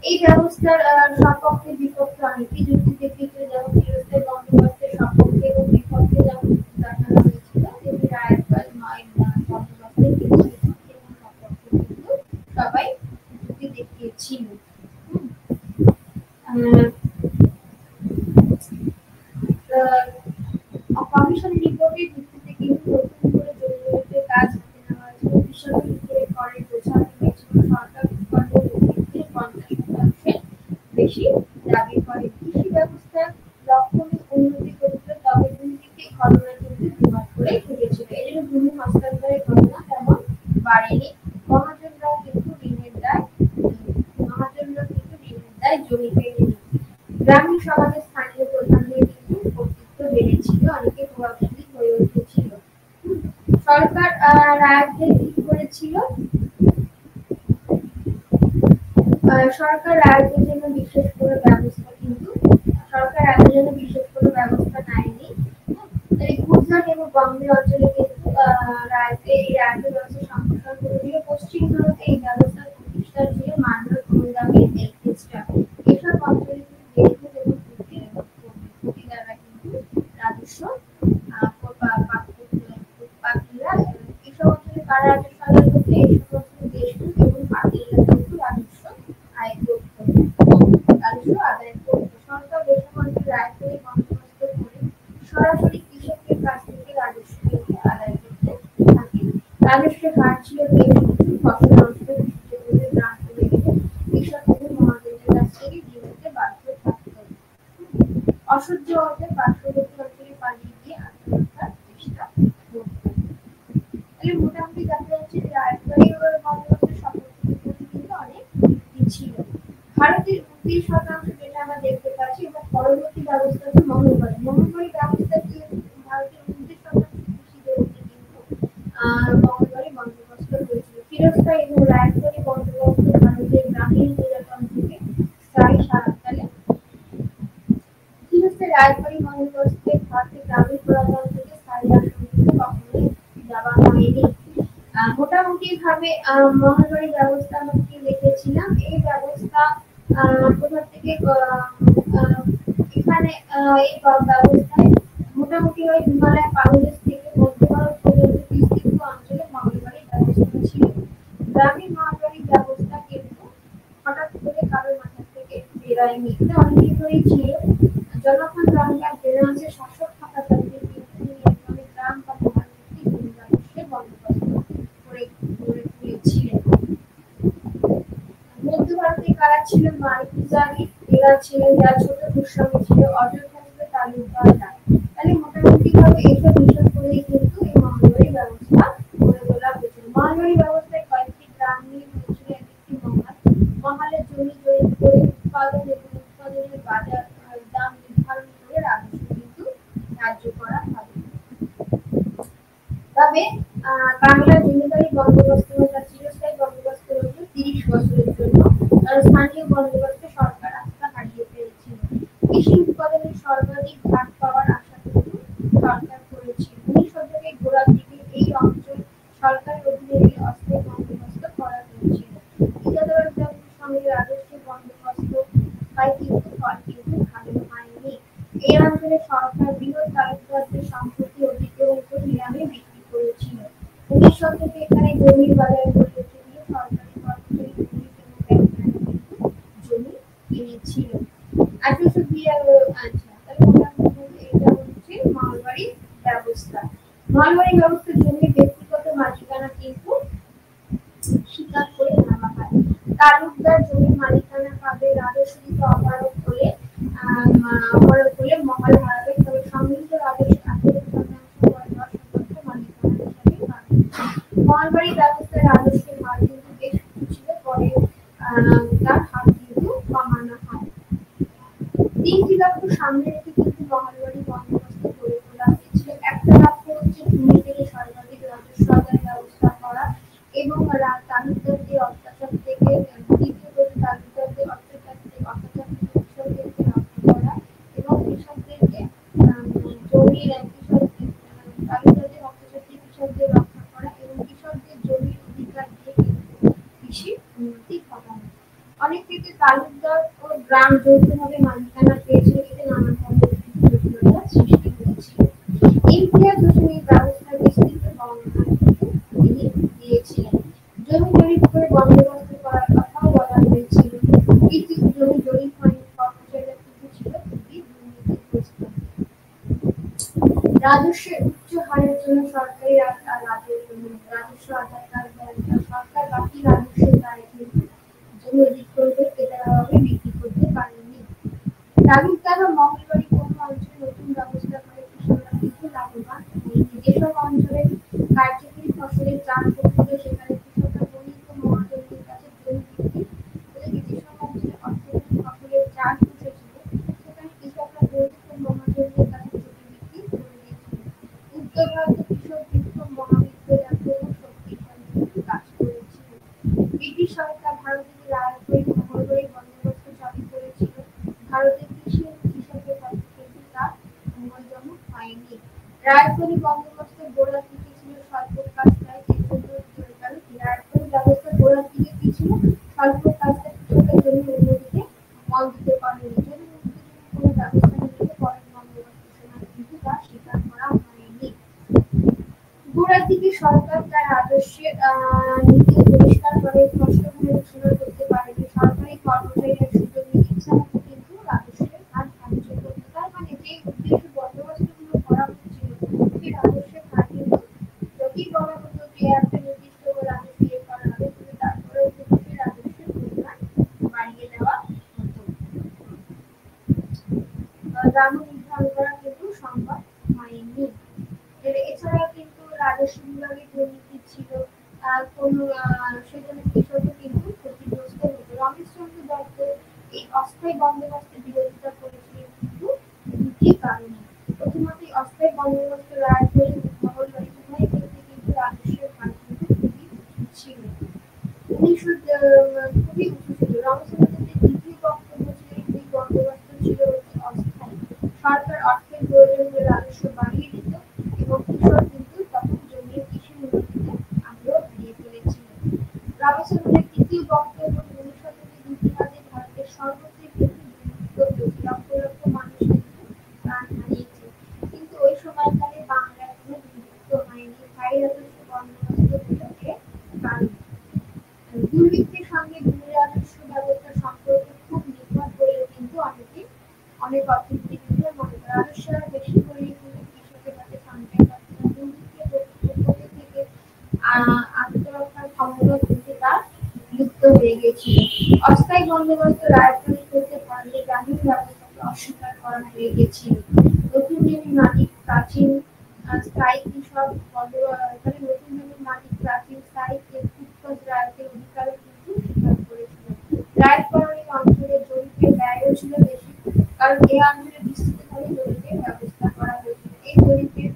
এই ব্যবস্থার সপক্ষে বিপক্ষে অনেকই যুক্তি দেখিয়েছিল, যেমন চিরস্থায়ী বন্দোবস্তের সপক্ষে এবং বিপক্ষে যেমন দেখানো হয়েছিল, তেমনি রাজবাড়ি বন্দোবস্তের বিপক্ষে এবং সপক্ষে কিন্তু সবাই যুক্তি দেখিয়েছিল। কমিশনের রিপোর্টের ভিত্তিতে কিন্তু নতুন করে জমিজরিপের কাজ হাতে নেওয়া হয়েছিল। কৃষকের উপরে করের বোঝা নেমেছিল। সরকার উৎপাদনের ক্ষেত্রে 50% বেশি দাবি করে। কৃষি ব্যবস্থার লক্ষণীয় উন্নতি ঘটেছিল, তবে দুর্নীতি ঘটনা কিন্তু বিভাগ করে ঘটেছিল। এই জন্য ভূমি হস্তান্তরের ঘটনা তেমন বাড়েনি। মহাজনরা কিন্তু ঋণের দায় জমি পেয়ে নিত। গ্রামীণ সমাজের স্থানীয় প্রধানদের কিন্তু কর্তৃত্ব বেড়েছিল, অনেকে প্রভাবশালী হয়ে উঠেছিল। সরকার রায়তদের ঠিক করেছিল, সরকার রায়তের জন্য বিশেষ কোনো ব্যবস্থা নেয়নি। গুজরাট এবং বম্বে অঞ্চলে কিন্তু এই রায়তের ব্যবস্থা সম্প্রসারণ করেছিল। পশ্চিম ভারতে এই ব্যবস্থা প্রতিষ্ঠা ছিল মান্ডর ভূমিদামি এসব অঞ্চলে কিন্তু রাজস্ব এসব অঞ্চলে কারা রাজস্ব আদায় করতে, এইসব অঞ্চলে দেশগুলো এবং পাখিরা কিন্তু রাজস্ব আদায় করত। সরকার এসব অঞ্চলে রাজধানী বন্দোবস্ত করে সরাসরি রাজস্বের হার ছিল বেশ কিছু, ফসল নষ্ট যেগুলো গ্রাম চলে গেলে কৃষক এবং মহাজনদের কাছ থেকে ঋণ নিতে বাধ্য থাকত। অসহ্য হতে পার্শ্ববর্তী অঞ্চলে পালিয়ে গিয়ে আত্মরক্ষার চেষ্টা করত। তাহলে মোটামুটি দেখা যাচ্ছে যে রাজবাড়ী বন্দোবস্তের সম্পর্কে কিন্তু অনেক ছিল। ভারতের ২৯% যেটা আমরা দেখতে পাচ্ছি এবং পরবর্তী ব্যবস্থা হচ্ছে মঙ্গলবাড়ি। মঙ্গলবাড়ি ব্যবস্থা কি ভারতের ২৯% কৃষিদের উপরে কিন্তু মঙ্গলবাড়ি বন্দোবস্ত হয়েছিল। ফিরোজ খাঁ এবং রায়বাড়ী বন্দোবস্ত ভারতের গ্রামীণ নির্যাতন থেকে স্থায়ী সারাকালে রাজবাড়ী বন্দোবস্তে ভারতের গ্রামীণ প্রজাতন্ত্র থেকে স্থায়ী রাষ্ট্রপতিতে কখনোই দেওয়া হয়নি। মোটামুটি ভাবে মহাজনী ব্যবস্থা আমরা কি দেখেছিলাম, এই ব্যবস্থা কোথা থেকে এখানে এই ব্যবস্থায় মোটামুটি ওই হিমালয় পাদদেশ থেকে মধ্য ভারত পর্যন্ত বিস্তৃত অঞ্চলে মহাজনী ব্যবস্থা ছিল। গ্রামীণ মহাজনী ব্যবস্থা কিন্তু হঠাৎ করে কারোর মাথা থেকে বেরোয়নি, এটা অনেকদিন ধরেই ছিল। জনগণ বাংলা বেনারসের শাসক থাকাকালীন তিনি একজনের গ্রাম বা মহানগরী জমিদারকে বন্দোবস্ত করে তুলেছিলেন। মধ্য ভারতে কারা ছিলেন? মারকুজারি, এরা ছিলেন, যার ছোট ভূস্বামী ছিল অযোধ্যা ছিল তালুকদাররা। তাহলে মোটামুটি ভাবে এইসব বিষয় করেই কিন্তু এই মহানগরী ব্যবস্থা গড়ে তোলা হয়েছিল। মহানগরী ব্যবস্থায় কয়েকটি গ্রাম নিয়ে হয়েছিল একটি মহাল। মহালের জমি জরিপ করে উৎপাদন এবং উৎপাদনের বাজার দাম নির্ধারণ করে রাজস্ব কিন্তু ধার্য করা হবে। তবে বাংলার জমিদারি বন্দোবস্ত বা চিরস্থায়ী বন্দোবস্ত হচ্ছে ৩০ বছরের জন্য, স্থানীয় বন্দোবস্তে সরকার আস্থা হারিয়ে ফেলেছিল। কৃষি উৎপাদনের সর্বাধিক ভাগ পাওয়ার আশা কিন্তু সরকার করেছিল। ১৯ শতকের গোড়ার দিকে এই অঞ্চল সরকারের অধীনে অস্থায়ী বন্দোবস্ত করা হয়েছিল। ঠিকাদার সঙ্গে রাজস্বের বন্দোবস্ত হয় কিন্তু ফল কিন্তু ভালো হয়নি। এই অঞ্চলে সরকার বৃহৎ তালুকদারদের সম্পত্তি অধিগ্রহণ করে নিলামে বিক্রি করেছিল। ১৯ শতকে এখানে জমির বাজার গড়ে উঠেছিল, সরকারি কর্মচারী পুলিশ এবং ব্যবসায়ীরা কিন্তু জমি কিনেছিল। ১৮৮২ তাহলে মোটামুটি এটা হচ্ছে মহালবাড়ি ব্যবস্থা। মহালবাড়ি ব্যবস্থার জমি ব্যক্তিগত মালিকানা কিন্তু স্বীকার করে নেওয়া হয়। তালুকদার জমির মালিকানা পাবে, রাজস্ব দিতে অপারগ হলে মহাল হারাবে, তবে সম্মিলিত রাজস্ব ১৮% মালিকানা হিসাবে পাবে। মহালবাড়ি ব্যবস্থায় রাজস্বের হার কিন্তু বেশ কিছু ছিল, পরে তার হার কিন্তু কমানো হয়। ৩টি লক্ষ্য সামনে রেখে কিন্তু মহালবাড়ি বন্দোবস্ত গড়ে তোলা হয়েছিল। একটা লক্ষ্য হচ্ছে ভূমি থেকে সর্বাধিক রাজস্ব আদায়ের ব্যবস্থা করা এবং তালুকদারদের অত্যাচার থেকে, দ্বিতীয়ত তালুকদারদের অত্যাচার থেকে কৃষকদেরকে রক্ষা করা এবং কৃষকদেরকে জমির তালুকদারদের অত্যাচার থেকে কৃষকদের রক্ষা করা এবং কৃষকদের জমির অধিকার দিয়ে কিন্তু কৃষি উন্নতি ঘটানো। অনেক ক্ষেত্রে তালুকদার ও গ্রাম যৌথভাবে মালিকানা পেয়েছিল, এতে নানা ধরনের জটিলতা সৃষ্টি হয়েছিল। ইমতিয়াজ হোসেনের ব্যবস্থার বিস্তৃত বর্ণনা কিন্তু তিনি দিয়েছিলেন। জমি জরিপ করে বন্দোবস্ত করার কথাও বলা হয়েছিল, কিন্তু জমি জরিপ হয়নি, কর্মচারীরা কিন্তু ছিল খুবই দুর্নীতিগ্রস্ত। রাজস্বের উচ্চ হারের জন্য সরকারি রাজস্ব আদায়কারী সরকার বাকি রাজস্বের দায়ে কিন্তু জমি অধিগ্রহণ করে ক্রেতাভাবে বিক্রি করতে পারেনি। তালুকদার ও মঙ্গলবাড়ি কোন অঞ্চলে নতুন ব্যবস্থা করে কৃষকরা কিন্তু লাভবান হয়নি। যেসব অঞ্চলে কার্যকরী ফসলের চাষ করতে সেখানে কৃষকরা বণিক ও মহাজনদের কাছে জমি বিক্রি করে, যেসব অঞ্চলে অর্থকরী ফসলের চাষ বসেছিল সেখানে কৃষকরা বণিক ও মহাজনদের কাছে জমি বিক্রি করে দিয়েছিল। উত্তর ভারতে কৃষক বিক্ষোভ মহাবিদ্রোহ এবং শক্তিশালী কিন্তু কাজ করেছিল। ব্রিটিশ সরকার ভারতের রাজবাড়ী মহালবাড়ি বন্দোবস্ত জারি করেছিল। ভারতের কৃষি এবং কৃষকের কাছে কিন্তু তার মঙ্গলজনক হয়নি। রাজবাড়ী বন্দোবস্ত গোড়ার দিকে ছিল স্বল্প কাজটায়, রাজবাড়ী ব্যবস্থা গোড়ার দিকে কি ছিল? স্বল্প কাজটা কৃষকের জন্য উন্নতিতে মন দিতে পারেনি। যদি উন্নতির কোনো ব্যবস্থা নিতে পরের বন্দোবস্ত সময় কিন্তু তা স্বীকার করা হয়নি। গোড়ার দিকে সরকার তার আদর্শের নীতি পরিষ্কারভাবে স্পষ্টভাবে ঘোষণা করতে পারেনি। সরকারি কর্মচারীরা সুযোগ নিয়ে ইচ্ছামতো কিন্তু রাজস্বের হার ধার্য করত। তার মানে যে উদ্দেশ্যে বন্দোবস্তগুলো করা হচ্ছিল সেই রাজস্বের হার কিন্তু যতই বলা হতো যে একটা দামও নির্ধারণ করা কিন্তু সম্ভব হয়নি। এছাড়া কিন্তু রাজস্ব বিভাগের দুর্নীতি ছিল, কোনো সেখানে কৃষকও কিন্তু ক্ষতিগ্রস্ত হতো। রমেশচন্দ্র দত্ত এই অস্থায়ী বন্দোবস্তের বিরোধিতা করেছিলেন কিন্তু দুটি কারণে। প্রথমত অস্থায়ী বন্দোবস্ত রাজবাড়ী মহলবাড়ি উভয় ক্ষেত্রে কিন্তু রাজস্বের হার কিন্তু খুবই ছিল, খুবই উঁচু ছিল। রমেশচন্দ্রের দ্বিতীয় বক্তব্য ছিল এই বন্দোবস্ত ছিল অস্থায়ী, সরকার অর্থের প্রয়োজন হলে রাজস্ব বাড়িয়ে দিত এবং কৃষক কিন্তু তখন জমির কৃষি উন্নতিতে আগ্রহ হারিয়ে ফেলেছিল। রমেশচন্দ্রের তৃতীয় বক্তব্য 1920 ভারতের সর্বত্রই কিন্তু দুর্ভিক্ষ হয়েছে, লক্ষ লক্ষ মানুষ কিন্তু প্রাণ হারিয়েছে, কিন্তু ওই সময়কালে বাংলায় কোনো দুর্ভিক্ষ হয়নি। স্থায়ী রাজস্ব বন্দোবস্ত বিলোপের কারণ। দুর্ভিক্ষের সঙ্গে ভূমি রাজস্ব ব্যবস্থার সম্পর্ক খুব নিকট বলেও কিন্তু অনেক অর্থনীতিবিদরা মনে করে। রাজস্ব বেশি করে কিন্তু কৃষকের হাতে সঞ্চয় থাকছে না, দুর্ভিক্ষের প্রকোপ থেকে আত্মরক্ষার ক্ষমতা কিন্তু তার লুপ্ত হয়ে গেছিল। অস্থায়ী বন্দোবস্ত রাজধানী করতে পারলে গ্রামীণ ব্যবস্থাকে অস্বীকার করা হয়ে গেছিল। নতুন জমি মাটি প্রাচীন স্থায়ী কৃষক এখানে নতুন জমি মাটি প্রাচীন স্থায়ী কৃষক রায়তের অধিকারও কিন্তু স্বীকার করেছিল। রায়তকরণী অঞ্চলের জরিপের ব্যয়ও ছিল বেশি, কারণ এই অঞ্চলে বিস্তৃতভাবে জরিপের ব্যবস্থা করা হয়েছিল। এই জরিপের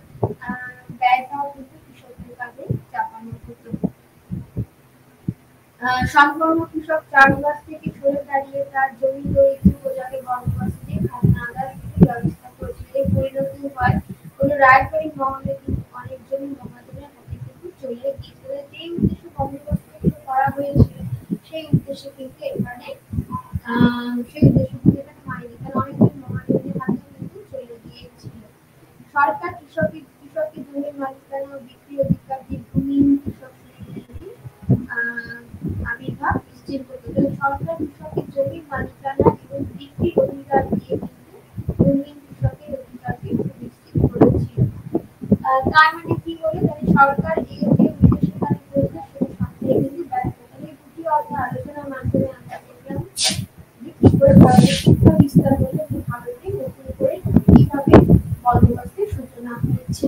ব্যয়টাও কিন্তু কৃষকদের কাজে চাপানো হতো। সম্পূর্ণ কৃষক চাষবাস থেকে সরে দাঁড়িয়ে তার জমি দরিদ্র প্রজাকে বন্দোবস্তে খাজনা আদায়ের ব্যবস্থা করেছিল। এর পরিণতি হয় কোনো রায়তকরণী মহলে কিন্তু অনেক জমি মহাজনের হাতে কিন্তু চলে গিয়েছিল। যে উদ্দেশ্যে বন্দোবস্ত করা হয়েছিল সেই উদ্দেশ্যে কিন্তু এখানে হয়নি, কারণ অনেক জমি মহাজনের হাতে কিন্তু চলে গিয়েছিল। সরকার কৃষকের জমির মালিকানা ও বিক্রি অধিকার দিয়ে ভূমিহীন কৃষক আবির্ভাব নিশ্চিত করতে। সরকার কৃষকের জমির মালিকানা এবং বিক্রির অধিকার দিয়ে কিন্তু ভূমিহীন কৃষকের অধিকারকে সুনিশ্চিত করেছিল। তার মানে কি হলো, তাহলে সরকার এই যে উদ্দেশ্যে কাজ করেছে সেটা সবটাই কিন্তু ব্যর্থ। তাহলে এই দুটি অধ্যায় আলোচনার মাধ্যমে আমরা দেখলাম যে কি করে ভারতের শিক্ষা বিস্তার হলে ভারতে নতুন করে কিভাবে বন্দোবস্তের সূচনা হয়েছে।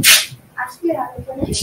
আজকের আলোচনায়